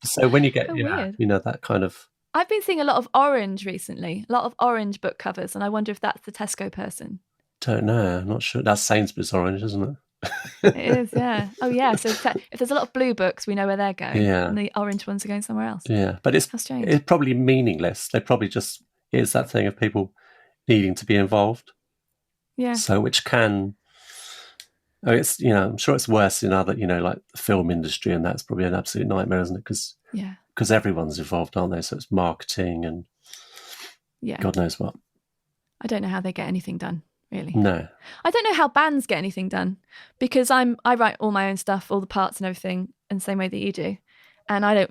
So when you get that kind of,
I've been seeing a lot of orange recently, a lot of orange book covers, and I wonder if that's the Tesco person.
Don't know. I'm not sure. That's Sainsbury's orange, isn't it?
It is, yeah. Oh, yeah. So if there's a lot of blue books, we know where they're going.
Yeah.
And the orange ones are going somewhere else.
Yeah. But it's probably meaningless. They probably just, is that thing of people needing to be involved.
Yeah.
So which can, it's, I'm sure it's worse in other, like the film industry, and that's probably an absolute nightmare, isn't it? Because everyone's involved, aren't they? So it's marketing and God knows what.
I don't know how they get anything done. Really?
No.
I don't know how bands get anything done, because I write all my own stuff, all the parts and everything, in the same way that you do, and I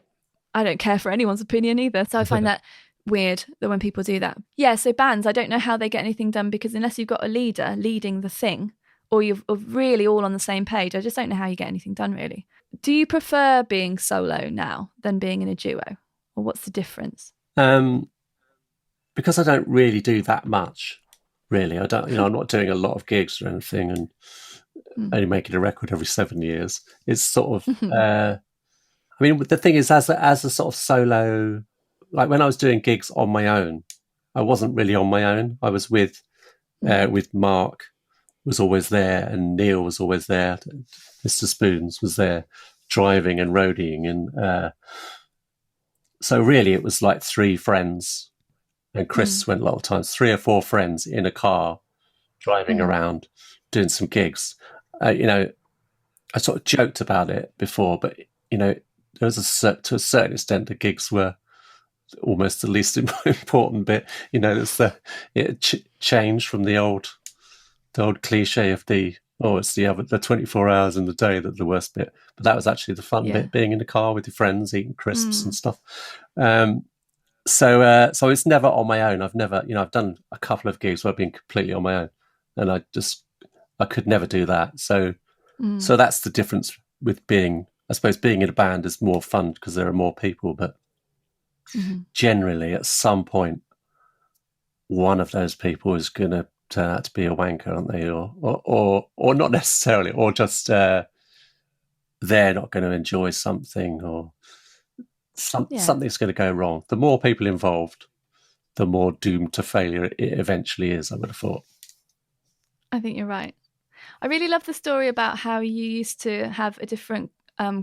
don't care for anyone's opinion either. So I find that weird that when people do that. Yeah. So bands, I don't know how they get anything done, because unless you've got a leader leading the thing, or you're really all on the same page, I just don't know how you get anything done, really. Do you prefer being solo now than being in a duo, or what's the difference?
Because I don't really do that much. Really, I don't. I'm not doing a lot of gigs or anything, and only making a record every 7 years. It's sort of. I mean, the thing is, as a sort of solo, like when I was doing gigs on my own, I wasn't really on my own. I was with Mark, was always there, and Neil was always there. Mr. Spoons was there, driving and roadieing, and so really it was like 3 friends, and Chris went a lot of times, 3 or 4 friends in a car, driving around, doing some gigs. You know, I sort of joked about it before, but you know, there was to a certain extent, the gigs were almost the least important bit. You know, it changed from the old cliche of it's the 24 hours in the day that's the worst bit. But that was actually the fun bit, being in the car with your friends, eating crisps and stuff. So it's never on my own. I've never, I've done a couple of gigs where I've been completely on my own, and I could never do that. So that's the difference with being in a band is more fun because there are more people, but generally at some point, one of those people is going to turn out to be a wanker, aren't they? Or not necessarily, or just they're not going to enjoy something, or something's going to go wrong. The more people involved, the more doomed to failure it eventually is, I would have thought.
I think you're right. I really love the story about how you used to have a different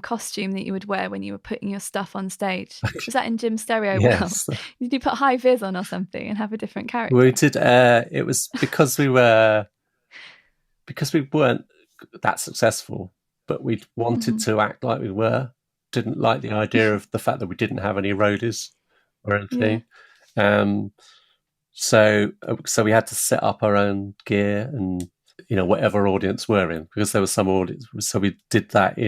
costume that you would wear when you were putting your stuff on stage. Was that in Jim Stereo?
Yes.
Well, did you put high vis on or something and have a different character?
We did. It was because we weren't that successful, but we wanted to act like we were. Didn't like the idea of the fact that we didn't have any roadies or anything. So we had to set up our own gear and whatever audience we're in, because there was some audience. So we did that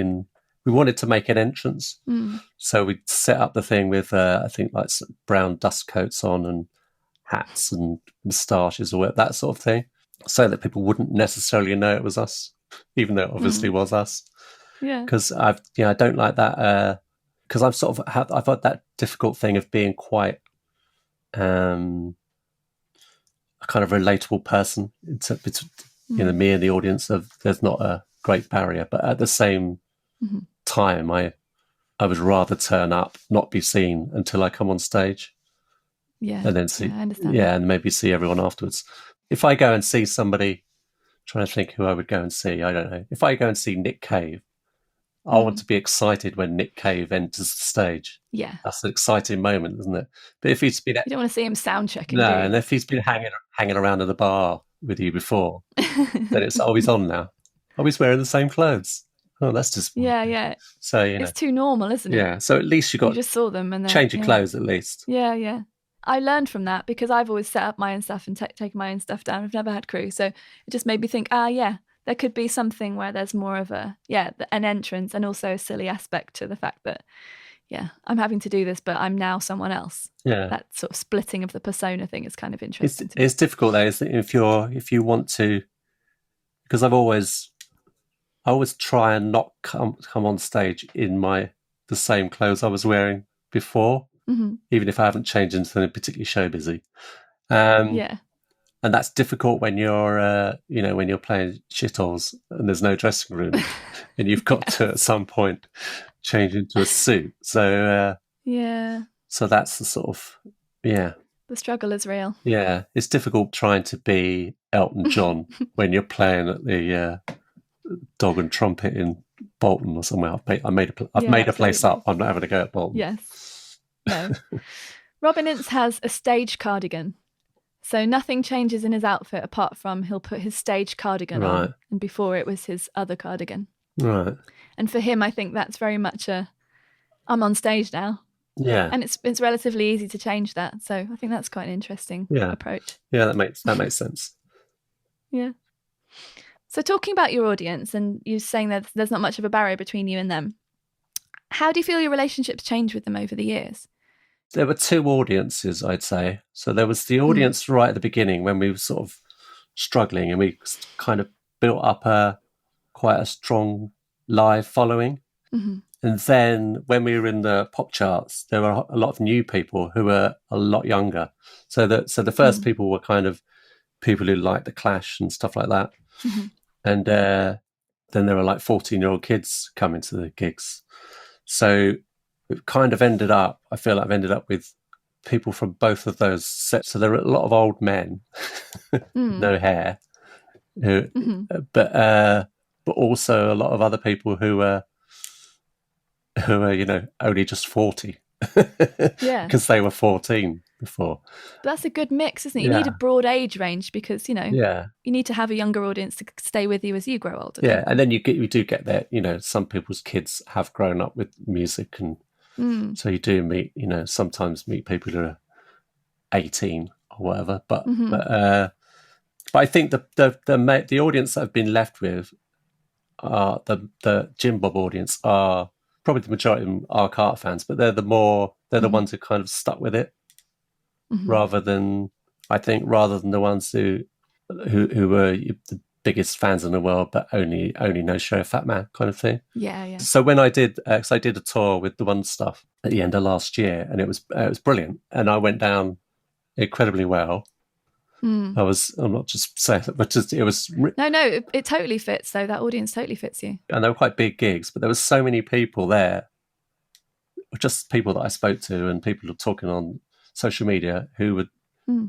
we wanted to make an entrance. So we set up the thing with I think like brown dust coats on and hats and moustaches or that sort of thing, so that people wouldn't necessarily know it was us, even though it obviously was us.
Yeah.
Because I don't like that, because I've had that difficult thing of being quite a kind of relatable person. Me and the audience, there's not a great barrier, but at the same time, I would rather turn up, not be seen until I come on stage.
Yeah.
And then see,
I understand.
Yeah, and maybe see everyone afterwards. If I go and see somebody, trying to think who I would go and see, I don't know. If I go and see Nick Cave, I want to be excited when Nick Cave enters the stage.
Yeah.
That's an exciting moment, isn't it? But if he's been...
You don't want to see him sound checking.
No, and if he's been hanging around in the bar with you before, then it's always on now. Always wearing the same clothes. Oh, that's just...
Yeah.
So,
it's too normal, isn't it?
Yeah, so at least you
just saw them and then...
Change your clothes at least.
Yeah. I learned from that because I've always set up my own stuff and taken my own stuff down. I've never had crew. So it just made me think, there could be something where there's more of an entrance, and also a silly aspect to the fact that, I'm having to do this, but I'm now someone else.
Yeah.
That sort of splitting of the persona thing is kind of interesting.
It's difficult though, isn't it? If you want to, because I always try and not come on stage in the same clothes I was wearing before, even if I haven't changed into something particularly show busy. And that's difficult when you're, when you're playing shitholes and there's no dressing room, and you've got to at some point change into a suit. So so that's the sort of the
struggle is real.
Yeah, it's difficult trying to be Elton John when you're playing at the Dog and Trumpet in Bolton or somewhere. I've made a place up. I'm not having to go at Bolton.
Yes. No. Robin Ince has a stage cardigan. So nothing changes in his outfit apart from he'll put his stage cardigan on, and before it was his other cardigan.
Right.
And for him, I think that's very much I'm on stage now.
Yeah.
And it's relatively easy to change that. So I think that's quite an interesting approach.
Yeah, that makes sense.
Yeah. So talking about your audience, and you saying that there's not much of a barrier between you and them, how do you feel your relationships changed with them over the years?
There were 2 audiences, I'd say. So there was the audience right at the beginning when we were sort of struggling, and we kind of built up quite a strong live following. And then when we were in the pop charts, there were a lot of new people who were a lot younger. So the first people were kind of people who liked the Clash and stuff like that. And then there were like 14-year-old kids coming to the gigs. So it kind of ended up, I feel like I've ended up with people from both of those sets. So there are a lot of old men, no hair, who, but also a lot of other people who are only just 40 because they were 14 before.
But that's a good mix, isn't it? You need a broad age range because you need to have a younger audience to stay with you as you grow older.
Yeah, and then you do get that. Some people's kids have grown up with music, and so you do meet. Sometimes meet people who are 18 or whatever. But I think the audience that I've been left with are the Jim Bob audience are probably the majority of them are Carter fans, but they're the ones who kind of stuck with it rather than the ones who were the biggest fans in the world, but only know Show Fat Man kind of thing.
Yeah. So
when I did, because I did a tour with the One Stuff at the end of last year, and it was brilliant, and I went down incredibly well. I'm not just saying that, but it was...
No, it totally fits, though. That audience totally fits you.
And they were quite big gigs, but there were so many people there, just people that I spoke to and people who were talking on social media who were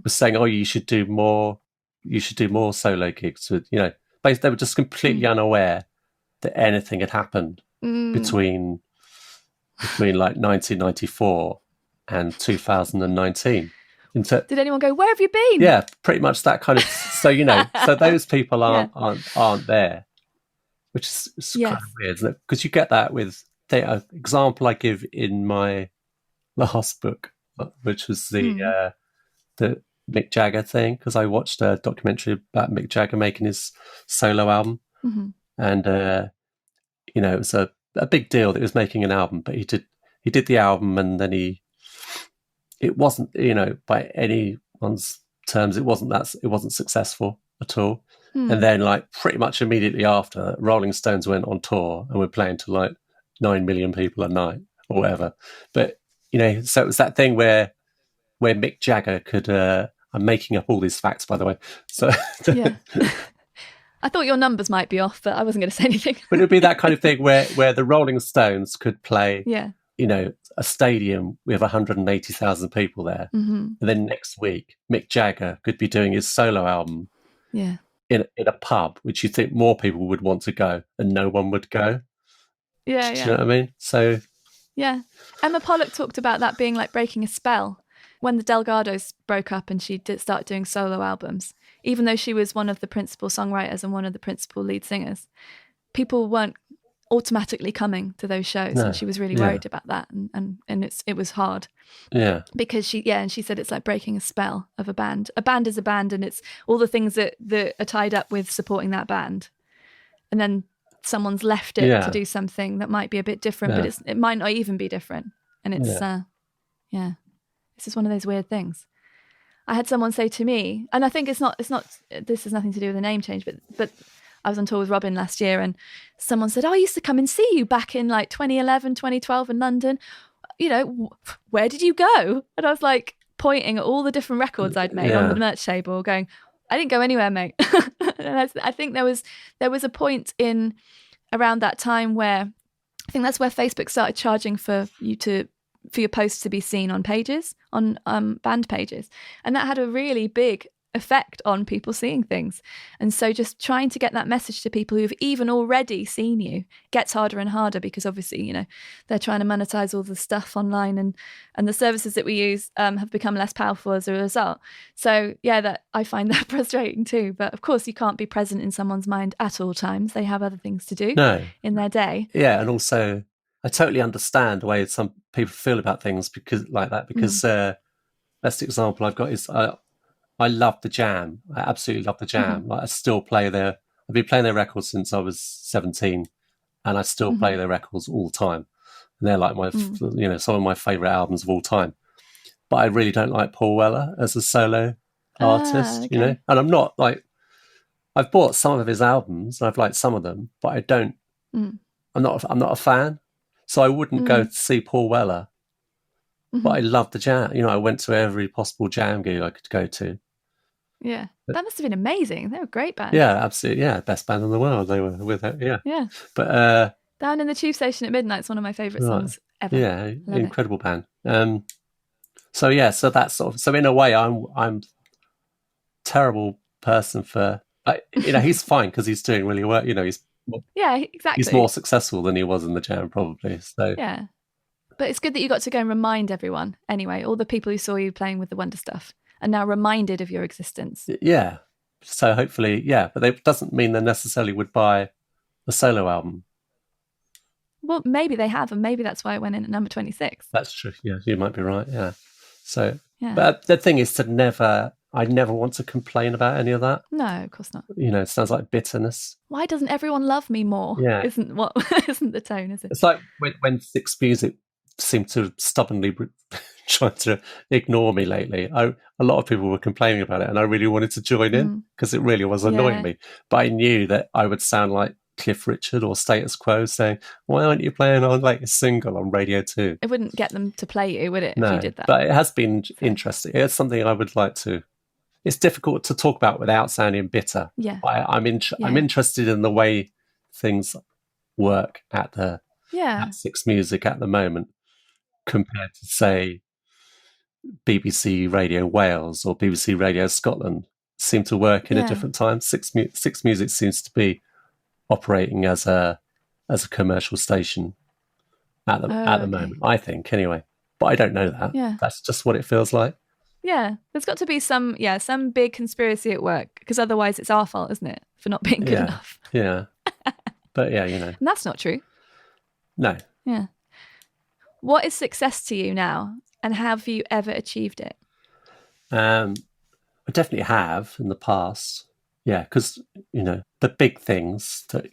saying, oh, you should do more solo gigs. With, they were just completely unaware that anything had happened between like 1994 and 2019.
Did anyone go, where have you been?
Yeah, pretty much that kind of. So so those people aren't there, which is kind of weird, isn't it? Because you get that with the example I give in my last book, which was the Mick Jagger thing, because I watched a documentary about Mick Jagger making his solo album, and it was a big deal that he was making an album, but he did the album, and then it wasn't, by anyone's terms, it wasn't successful at all. And then, like, pretty much immediately after, Rolling Stones went on tour and were playing to like 9 million people a night or whatever. But so it was that thing where Mick Jagger could. I'm making up all these facts, by the way. So
yeah. I thought your numbers might be off, but I wasn't going to say anything.
But it would be that kind of thing where the Rolling Stones could play.
Yeah.
A stadium with 180,000 people there. And then next week, Mick Jagger could be doing his solo album in a pub, which you think more people would want to go and no one would go.
Yeah.
Do you know what I mean? So...
Yeah. Emma Pollock talked about that being like breaking a spell. When the Delgados broke up and she did start doing solo albums, even though she was one of the principal songwriters and one of the principal lead singers, people weren't automatically coming to those shows, and she was really worried about that, and it was hard. Yeah, because she said it's like breaking a spell of a band. A band is a band, and it's all the things that are tied up with supporting that band, and then someone's left it to do something that might be a bit different, but it might not even be different, and it's it's just one of those weird things. I had someone say to me, and I think it's not. This has nothing to do with the name change, but I was on tour with Robin last year, and someone said, I used to come and see you back in like 2011, 2012 in London. Where did you go? And I was like pointing at all the different records I'd made on the merch table, going, I didn't go anywhere, mate. And I think there was a point in around that time where I think that's where Facebook started charging for your posts to be seen on pages, on band pages. And that had a really big effect on people seeing things. And so just trying to get that message to people who've even already seen you gets harder and harder, because obviously, they're trying to monetize all the stuff online, and the services that we use have become less powerful as a result. So that I find that frustrating too. But of course, you can't be present in someone's mind at all times. They have other things to do in their day. Yeah,
and also I totally understand the way some people feel about things because best example I've got is I love the Jam. I absolutely love the Jam. Like, I still play I've been playing their records since I was 17, and I still play their records all the time. And they're like my, some of my favourite albums of all time. But I really don't like Paul Weller as a solo artist, And I'm not like, I've bought some of his albums, and I've liked some of them, but I don't. I'm not a fan, so I wouldn't go to see Paul Weller. But I love the Jam. I went to every possible Jam gig I could go to.
Yeah, that must have been amazing. They were a great band.
Yeah, absolutely. Yeah, best band in the world. They were with it. Yeah.
Yeah.
But
Down in the Tube Station at Midnight is one of my favourite songs ever.
Yeah,
Love it.
incredible band. So that's sort of, so in a way I'm terrible person for, he's fine because he's doing really well.
Yeah, exactly.
He's more successful than he was in the Jam, probably. So
yeah. But it's good that you got to go and remind everyone, anyway, all the people who saw you playing with the Wonder Stuff are now reminded of your existence.
Yeah. So hopefully, but it doesn't mean they necessarily would buy the solo album.
Well, maybe they have, and maybe that's why it went in at number 26.
That's true. Yeah, you might be right. Yeah. So,
Yeah.
but the thing is I never want to complain about any of that.
No, of course not.
It sounds like bitterness.
Why doesn't everyone love me more?
Yeah.
Isn't the tone, is it?
It's like when Six Music seemed to stubbornly try to ignore me lately. A lot of people were complaining about it, and I really wanted to join in because it really was annoying me. But I knew that I would sound like Cliff Richard or Status Quo saying, "Why aren't you playing on like a single on Radio 2?"
It wouldn't get them to play you, would it,
No,
if you did that?
But it has been interesting. It's something I would like to. It's difficult to talk about without sounding bitter.
Yeah.
I'm interested in the way things work at Six Music at the moment, compared to, say, BBC Radio Wales or BBC Radio Scotland. Seem to work in a different time. Six Music seems to be operating as a commercial station at the moment, I think, anyway. But I don't know that.
Yeah.
That's just what it feels like.
Yeah, there's got to be some big conspiracy at work, because otherwise it's our fault, isn't it, for not being good enough?
Yeah. But
And that's not true.
No.
Yeah. What is success to you now, and have you ever achieved it?
I definitely have in the past. Yeah, because the big things that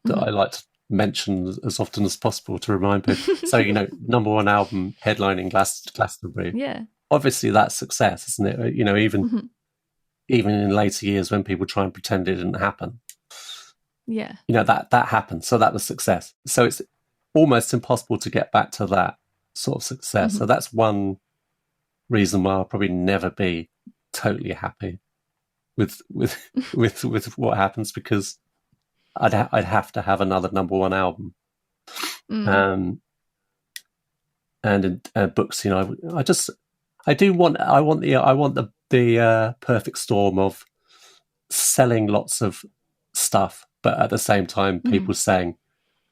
I like to mention as often as possible to remind people. So number one album headlining Glastonbury.
Yeah.
Obviously that's success, isn't it? Even in later years when people try and pretend it didn't happen.
Yeah.
That happened. So that was success. So it's almost impossible to get back to that sort of success. So that's one reason why I'll probably never be totally happy with what happens, because I'd have to have another number one album. And in books, I want the perfect storm of selling lots of stuff, but at the same time people saying,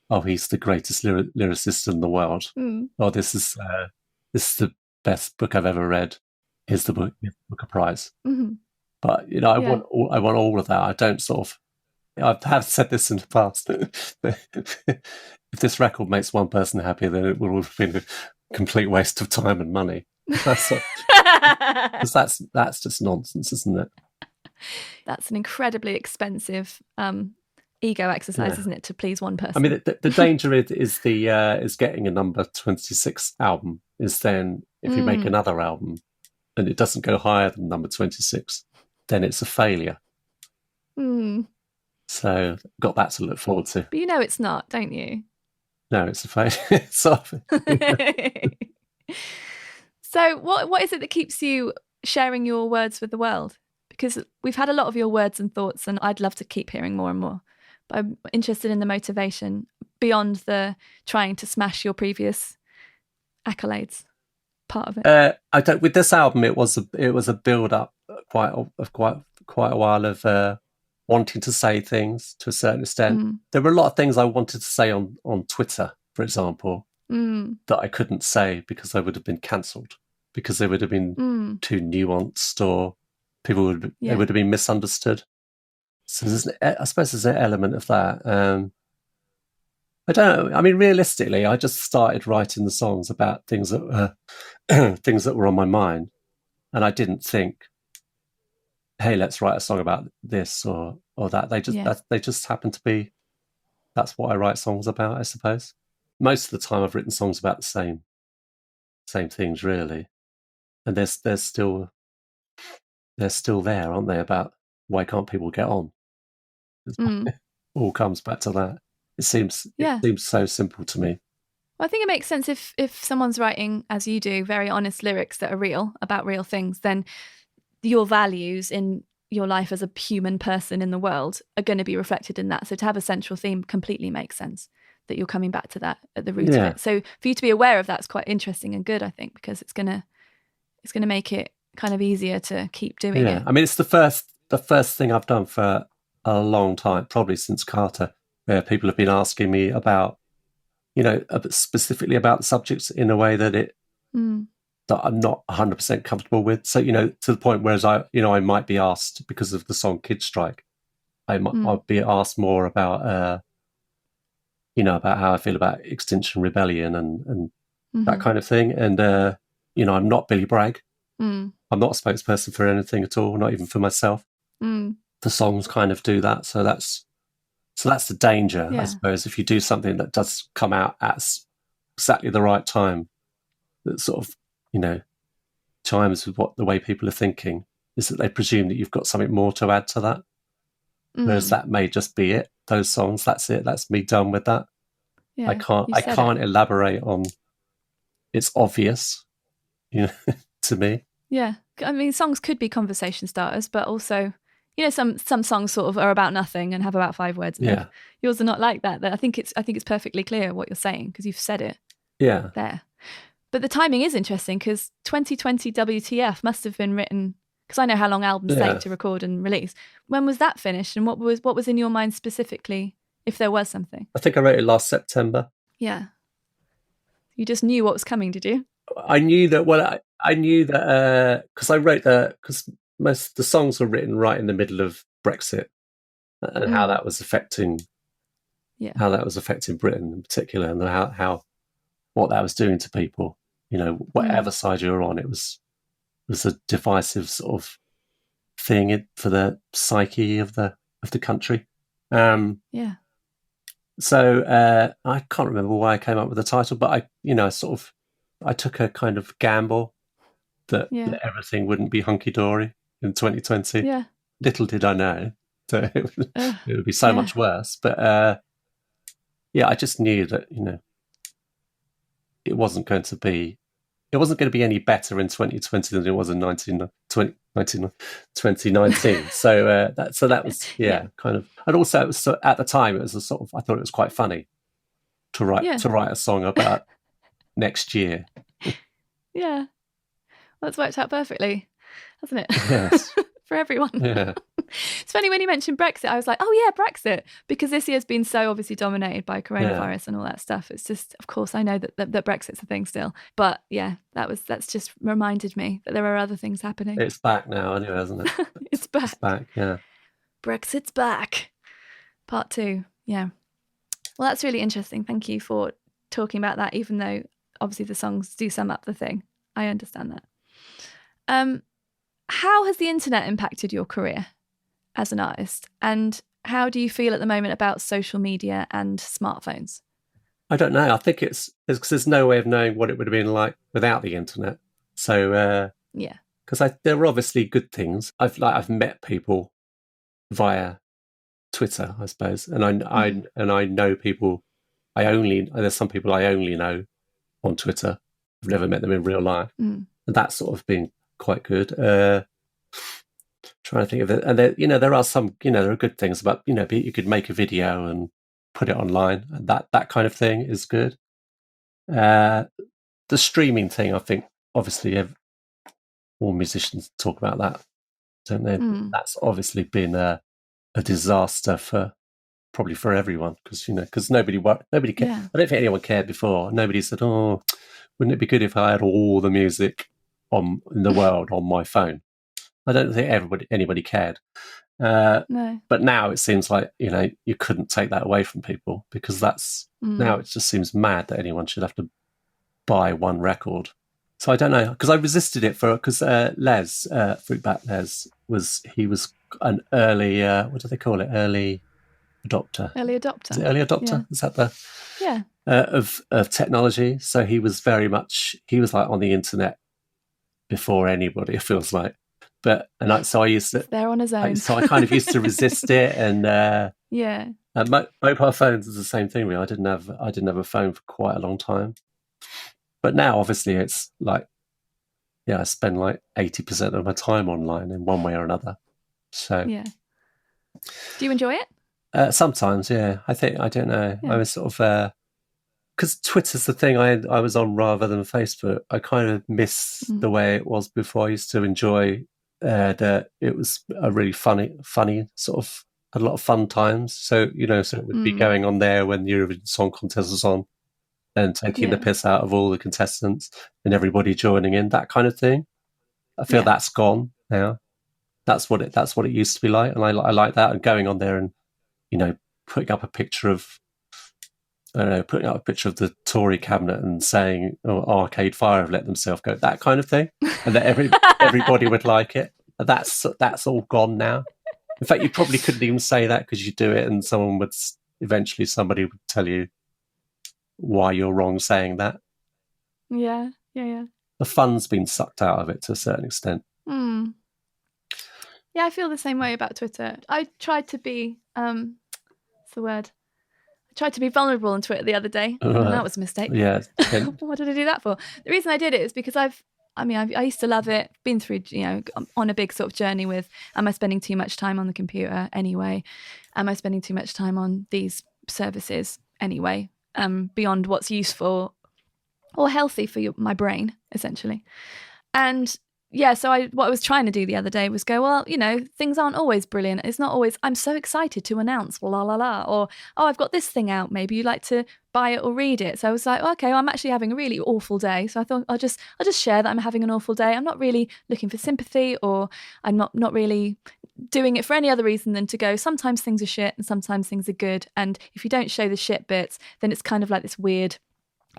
"Oh, he's the greatest lyricist in the world." "Oh, this is the best book I've ever read. Here's the Booker Prize." But I want all of that. I don't I have said this in the past. If this record makes one person happy, then it will have been a complete waste of time and money. That's just nonsense, isn't it?
That's an incredibly expensive ego exercise, isn't it, to please one person?
I mean, the danger is getting a number 26 album. Is then if you make another album and it doesn't go higher than number 26, then it's a failure. So got that to look forward to.
But it's not, don't you?
No, it's a failure. So
what is it that keeps you sharing your words with the world? Because we've had a lot of your words and thoughts, and I'd love to keep hearing more and more. But I'm interested in the motivation beyond the trying to smash your previous accolades part of it.
With this album, it was a build up quite a while of wanting to say things to a certain extent. There were a lot of things I wanted to say on Twitter, for example, that I couldn't say because I would have been cancelled, because they would have been too nuanced, or people would have been misunderstood. So I suppose there's an element of that. I don't know. I mean, realistically, I just started writing the songs about things that were on my mind, and I didn't think, "Hey, let's write a song about this or that." They just happen to be. That's what I write songs about, I suppose. Most of the time, I've written songs about the same things, really, and they're still there, aren't they? About why can't people get on? It all comes back to that. It seems so simple to me.
Well, I think it makes sense if someone's writing, as you do, very honest lyrics that are real, about real things, then your values in your life as a human person in the world are going to be reflected in that. So to have a central theme completely makes sense. that you're coming back to that at the root of it. So for you to be aware of that's quite interesting and good, I think, because it's gonna make it kind of easier to keep doing it.
I mean, it's the first thing I've done for a long time, probably since Carter, where people have been asking me about, specifically about the subjects in a way that that I'm not 100% comfortable with. So, to the point whereas I might be asked, because of the song Kid Strike, I'd be asked more about, about how I feel about Extinction Rebellion and that kind of thing. And, I'm not Billy Bragg. I'm not a spokesperson for anything at all, not even for myself. The songs kind of do that. So that's the danger, I suppose, if you do something that does come out at exactly the right time, that sort of, chimes with the way people are thinking, is that they presume that you've got something more to add to that. Whereas that may just be it. Those songs, that's it. That's me done with that.
Yeah,
I can't elaborate on. It's obvious, to me.
Yeah, I mean, songs could be conversation starters, but also, some songs sort of are about nothing and have about 5 words. Yours are not like that. I think it's perfectly clear what you're saying because you've said it.
Yeah.
There, but the timing is interesting because 2020 WTF must have been written, because I know how long albums take to record and release. When was that finished, and what was in your mind specifically, if there was something?
I think I wrote it last September.
Yeah. You just knew what was coming, did you?
I knew that. Well, I knew that because I wrote because most of the songs were written right in the middle of Brexit and how that was affecting, Britain in particular, and how what that was doing to people. Whatever side you were on, it was a divisive sort of thing for the psyche of the country. So I can't remember why I came up with the title, but I took a kind of gamble that everything wouldn't be hunky-dory in 2020.
Yeah.
Little did I know that it would be so much worse. But I just knew that, it wasn't going to be any better in 2020 than it was in 2019. So that was kind of, and also it was at the time it was a sort of, I thought it was quite funny to write a song about next year.
Yeah, well, it's worked out perfectly, hasn't it?
Yes.
For everyone.
Yeah.
It's funny when you mentioned Brexit, I was like, oh yeah, Brexit, because this year's been so obviously dominated by coronavirus and all that stuff. It's just, of course, I know that Brexit's a thing still, but that's just reminded me that there are other things happening.
It's back now anyway, isn't it?
It's back.
It's back, yeah.
Brexit's back. Part 2, yeah. Well, that's really interesting. Thank you for talking about that, even though obviously the songs do sum up the thing. I understand that. How has the internet impacted your career as an artist? And how do you feel at the moment about social media and smartphones?
I don't know. I think it's because there's no way of knowing what it would have been like without the internet. So because there were obviously good things. I've met people via Twitter, I suppose, and I know people. There's some people I only know on Twitter. I've never met them in real life, and that's sort of been quite good. Trying to think of it, and there are some, there are good things about, you could make a video and put it online, and that kind of thing is good. The streaming thing, I think, obviously, all musicians talk about that, don't they? That's obviously been a disaster probably for everyone, because nobody cared. I don't think anyone cared before. Nobody said, "Oh, wouldn't it be good if I had all the music in the world on my phone?" I don't think anybody cared.
No.
But now it seems like, you couldn't take that away from people, because now it just seems mad that anyone should have to buy one record. So I don't know, because I resisted it because Les, Fruitbat Les, was an early, what do they call it? Early adopter.
Early adopter.
Is it early adopter?
Yeah.
Is that the...
Yeah.
Of technology. So he was like on the internet before anybody, it feels like. So I used to...
They're on his own.
So I kind of used to resist it, and mobile phones is the same thing, really. I didn't have a phone for quite a long time, but now obviously it's like, I spend like 80% of my time online in one way or another. So
do you enjoy it?
Sometimes, yeah. I don't know.
Yeah.
I was sort of because Twitter's the thing I was on rather than Facebook. I kind of miss the way it was before. I used to enjoy that. It was a really funny sort of, a lot of fun times. So, so it would be going on there when the Eurovision Song Contest was on and taking the piss out of all the contestants and everybody joining in, that kind of thing. I feel that's gone now. That's what it used to be like. And I like that, and going on there and, putting up a picture of the Tory cabinet and saying, Arcade Fire have let themselves go, that kind of thing. And that everybody would like it. That's all gone now. In fact, you probably couldn't even say that because you do it and somebody would tell you why you're wrong saying that.
Yeah.
The fun's been sucked out of it to a certain extent.
Yeah, I feel the same way about Twitter. I tried to be, what's the word? I tried to be vulnerable on Twitter the other day. And that was a mistake.
Yeah.
What did I do that for? The reason I did it is because I used to love it, been through, on a big sort of journey with, am I spending too much time on the computer anyway? Am I spending too much time on these services anyway? Beyond what's useful or healthy for my brain, essentially. And yeah, so what I was trying to do the other day was go, well, things aren't always brilliant. It's not always, I'm so excited to announce, la la la, or, oh, I've got this thing out. Maybe you'd like to buy it or read it. So I was like, okay, well, I'm actually having a really awful day. So I thought I'll just share that I'm having an awful day. I'm not really looking for sympathy, or I'm not really doing it for any other reason than to go, sometimes things are shit and sometimes things are good. And if you don't show the shit bits, then it's kind of like this weird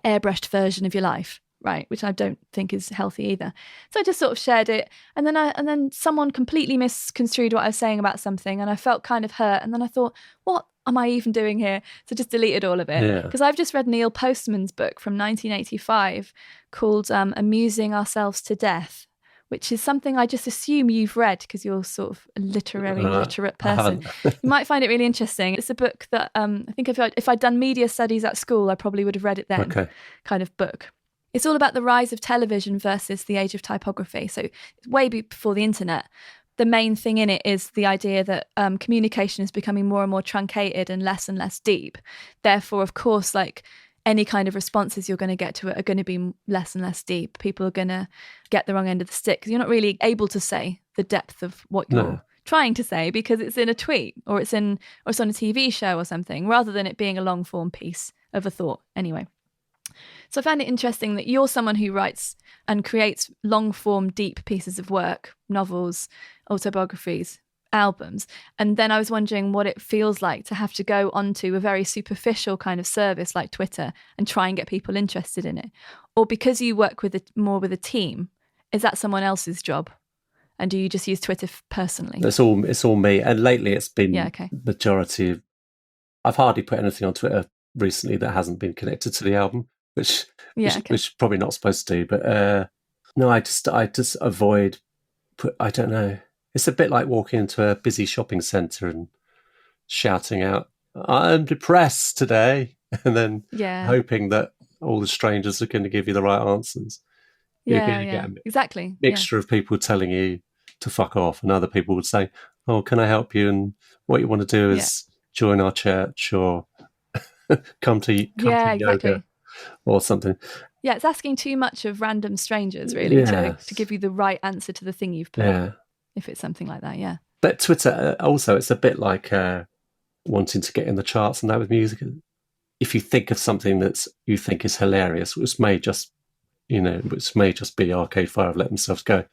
airbrushed version of your life. Right, which I don't think is healthy either. So I just sort of shared it, and then someone completely misconstrued what I was saying about something, and I felt kind of hurt. And then I thought, what am I even doing here? So just deleted all of it, because I've just read Neil Postman's book from 1985 called "Amusing Ourselves to Death," which is something I just assume you've read because you're sort of a literate person. You might find it really interesting. It's a book that I think if I'd done media studies at school, I probably would have read it then.
Okay.
Kind of book. It's all about the rise of television versus the age of typography. So way before the internet, the main thing in it is the idea that communication is becoming more and more truncated and less deep. Therefore, of course, like any kind of responses you're going to get to it are going to be less and less deep. People are going to get the wrong end of the stick because you're not really able to say the depth of what you're trying to say because it's in a tweet or it's on a TV show or something, rather than it being a long form piece of a thought. Anyway. So I found it interesting that you're someone who writes and creates long-form, deep pieces of work, novels, autobiographies, albums. And then I was wondering what it feels like to have to go onto a very superficial kind of service like Twitter and try and get people interested in it. Or because you work more with a team, is that someone else's job? And do you just use Twitter personally?
It's all me. And lately it's been majority of... I've hardly put anything on Twitter recently that hasn't been connected to the album. Which probably not supposed to do, but no, I just avoid. I don't know. It's a bit like walking into a busy shopping centre and shouting out, "I'm depressed today," and then hoping that all the strangers are going to give you the right answers. You're going to get
exactly
mixture of people telling you to fuck off, and other people would say, "Oh, can I help you?" And what you want to do is join our church or come to yoga. Or something.
Yeah, it's asking too much of random strangers, really, to give you the right answer to the thing you've put. Yeah. If it's something like that,
But Twitter, also, it's a bit like wanting to get in the charts and that with music. If you think of something that you think is hilarious, which may just be Arcade Fire have let themselves go,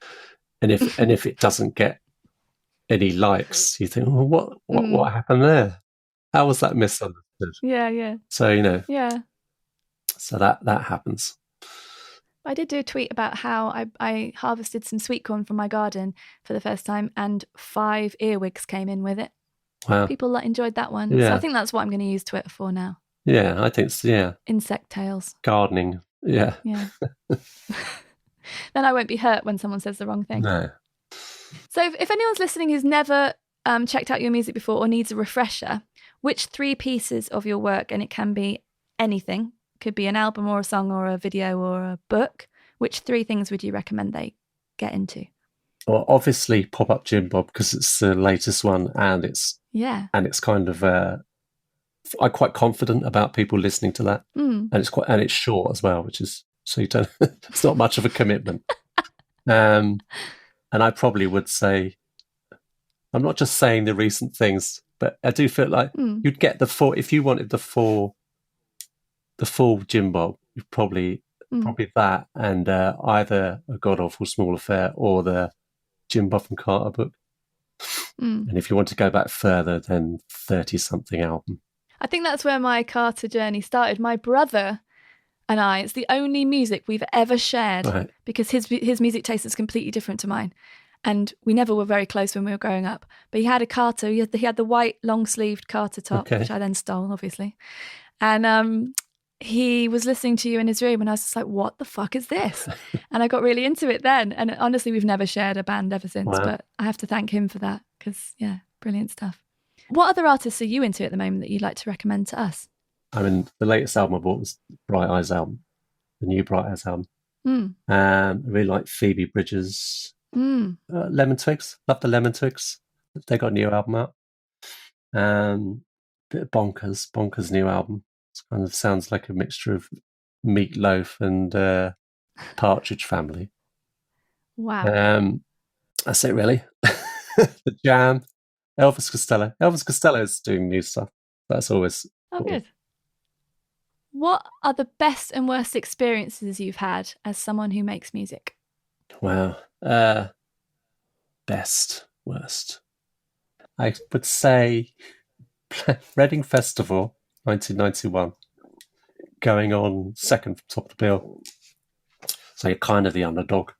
and if it doesn't get any likes, you think, well, what happened there? How was that misunderstood?
Yeah.
So So that happens.
I did do a tweet about how I harvested some sweet corn from my garden for the first time and 5 earwigs came in with it.
Wow.
People enjoyed that one. Yeah. So I think that's what I'm going to use Twitter for now.
Yeah, I think so,
Insect tails.
Gardening, yeah.
Then I won't be hurt when someone says the wrong thing.
No.
So if anyone's listening who's never checked out your music before or needs a refresher, which 3 pieces of your work, and it can be anything, could be an album or a song or a video or a book, which 3 things would you recommend they get into?
Well, obviously Pop-Up Jim Bob, because it's the latest one and it's kind of I'm quite confident about people listening to that, and it's short as well, which is so you don't. It's not much of a commitment. And I probably would say, I'm not just saying the recent things, but I do feel like you'd get the full. If you wanted the full Jim Bob, you'd probably that, and either A God Awful Small Affair or the Jim Bob and Carter book. And if you want to go back further, then 30-something album.
I think that's where my Carter journey started. My brother and I, it's the only music we've ever shared,
Right.
because his music taste is completely different to mine. And we never were very close when we were growing up. But he had a Carter. He had the white long-sleeved Carter top, which I then stole, obviously. And he was listening to you in his room, and I was just like, what the fuck is this? And I got really into it then. And honestly, we've never shared a band ever since.
Wow.
But I have to thank him for that, because, yeah, brilliant stuff. What other artists are you into at the moment that you'd like to recommend to us?
I mean, the latest album I bought was Bright Eyes album, the new Bright Eyes album. I really like Phoebe Bridgers. Lemon Twigs. Love the Lemon Twigs. They got a new album out. Bit of Bonkers new album. It kind of sounds like a mixture of Meatloaf and Partridge Family.
Wow.
That's it, really. The Jam. Elvis Costello. Elvis Costello is doing new stuff. That's always
Oh,
cool.
good. What are the best and worst experiences you've had as someone who makes music?
Wow. Best, worst. I would say Reading Festival, 1991, going on second from top of the bill. So you're kind of the underdog.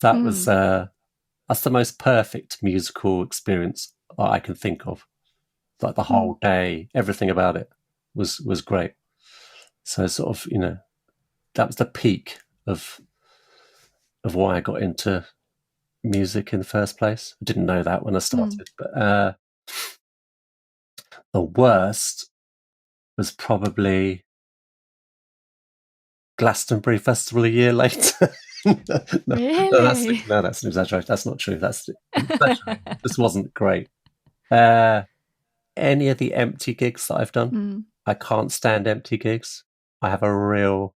That was that's the most perfect musical experience I can think of. Like the whole day, everything about it was great. So sort of, that was the peak of why I got into music in the first place. I didn't know that when I started, but the worst was probably Glastonbury Festival a year later.
Really?
No, that's an exaggeration. That's not true. That's an exaggeration. This wasn't great. Any of the empty gigs that I've done, I can't stand empty gigs. I have a real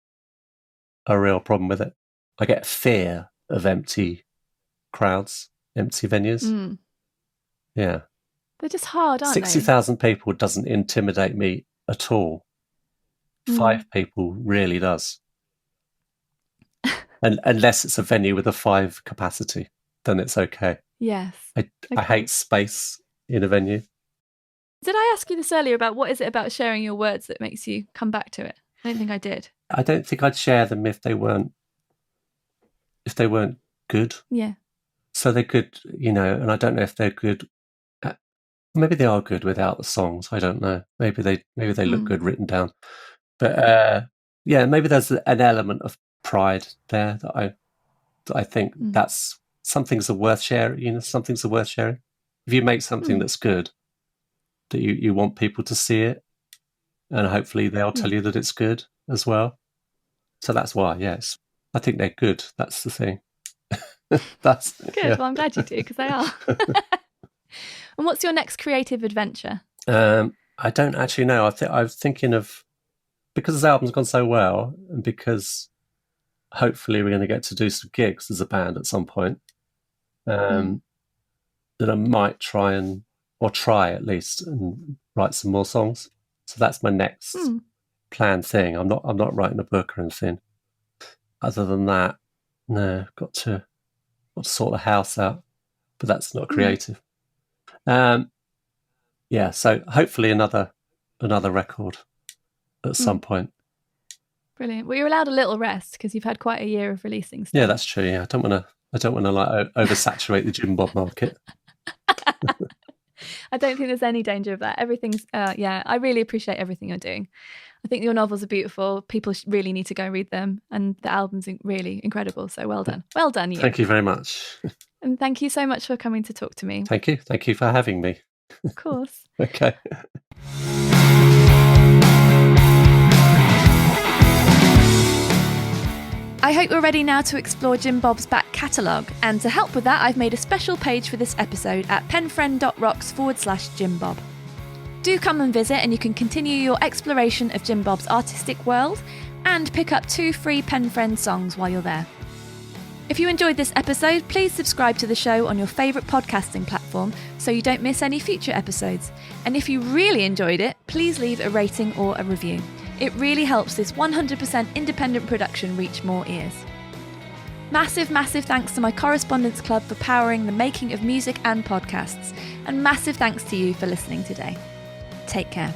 problem with it. I get fear of empty crowds, empty venues. Yeah.
They're just hard, aren't
60,000 people doesn't intimidate me at all. 5 people really does. And unless it's a venue with a 5 capacity, then it's okay.
Yes.
I hate space in a venue.
Did I ask you this earlier about what is it about sharing your words that makes you come back to it? I don't think I did.
I don't think I'd share them if they weren't good.
Yeah.
So they're good, and I don't know if they're good. Maybe they are good without the songs. I don't know. Maybe they look good written down. But maybe there's an element of pride there that I think that's some things are worth sharing. Some things are worth sharing. If you make something that's good, that you want people to see it, and hopefully they'll tell you that it's good as well. So that's why, yes, I think they're good. That's the thing. That's
good. Yeah. Well, I'm glad you do, because they are. And what's your next creative adventure?
I don't actually know. I was thinking of, because this album's gone so well, and because hopefully we're going to get to do some gigs as a band at some point, that I might try at least and write some more songs. So that's my next planned thing. I'm not writing a book or anything. Other than that, no, got to sort the house out, but that's not creative. So hopefully another record at some point.
Brilliant. Well, you're allowed a little rest because you've had quite a year of releasing stuff.
Yeah, that's true. Yeah, I don't want to like oversaturate the Jim Bob market.
I don't think there's any danger of that. Everything's I really appreciate everything you're doing. I think your novels are beautiful. People really need to go read them, and the album's really incredible. So well done. Well done, you.
Thank you very much.
And thank you so much for coming to talk to me.
Thank you for having me.
Of course.
Okay.
I hope you're ready now to explore Jim Bob's back catalogue, and to help with that I've made a special page for this episode at penfriend.rocks/Jim Bob. Do come and visit, and you can continue your exploration of Jim Bob's artistic world and pick up 2 free Penfriend songs while you're there. If you enjoyed this episode, please subscribe to the show on your favourite podcasting platform so you don't miss any future episodes. And if you really enjoyed it, please leave a rating or a review. It really helps this 100% independent production reach more ears. Massive, massive thanks to my Correspondence Club for powering the making of music and podcasts. And massive thanks to you for listening today. Take care.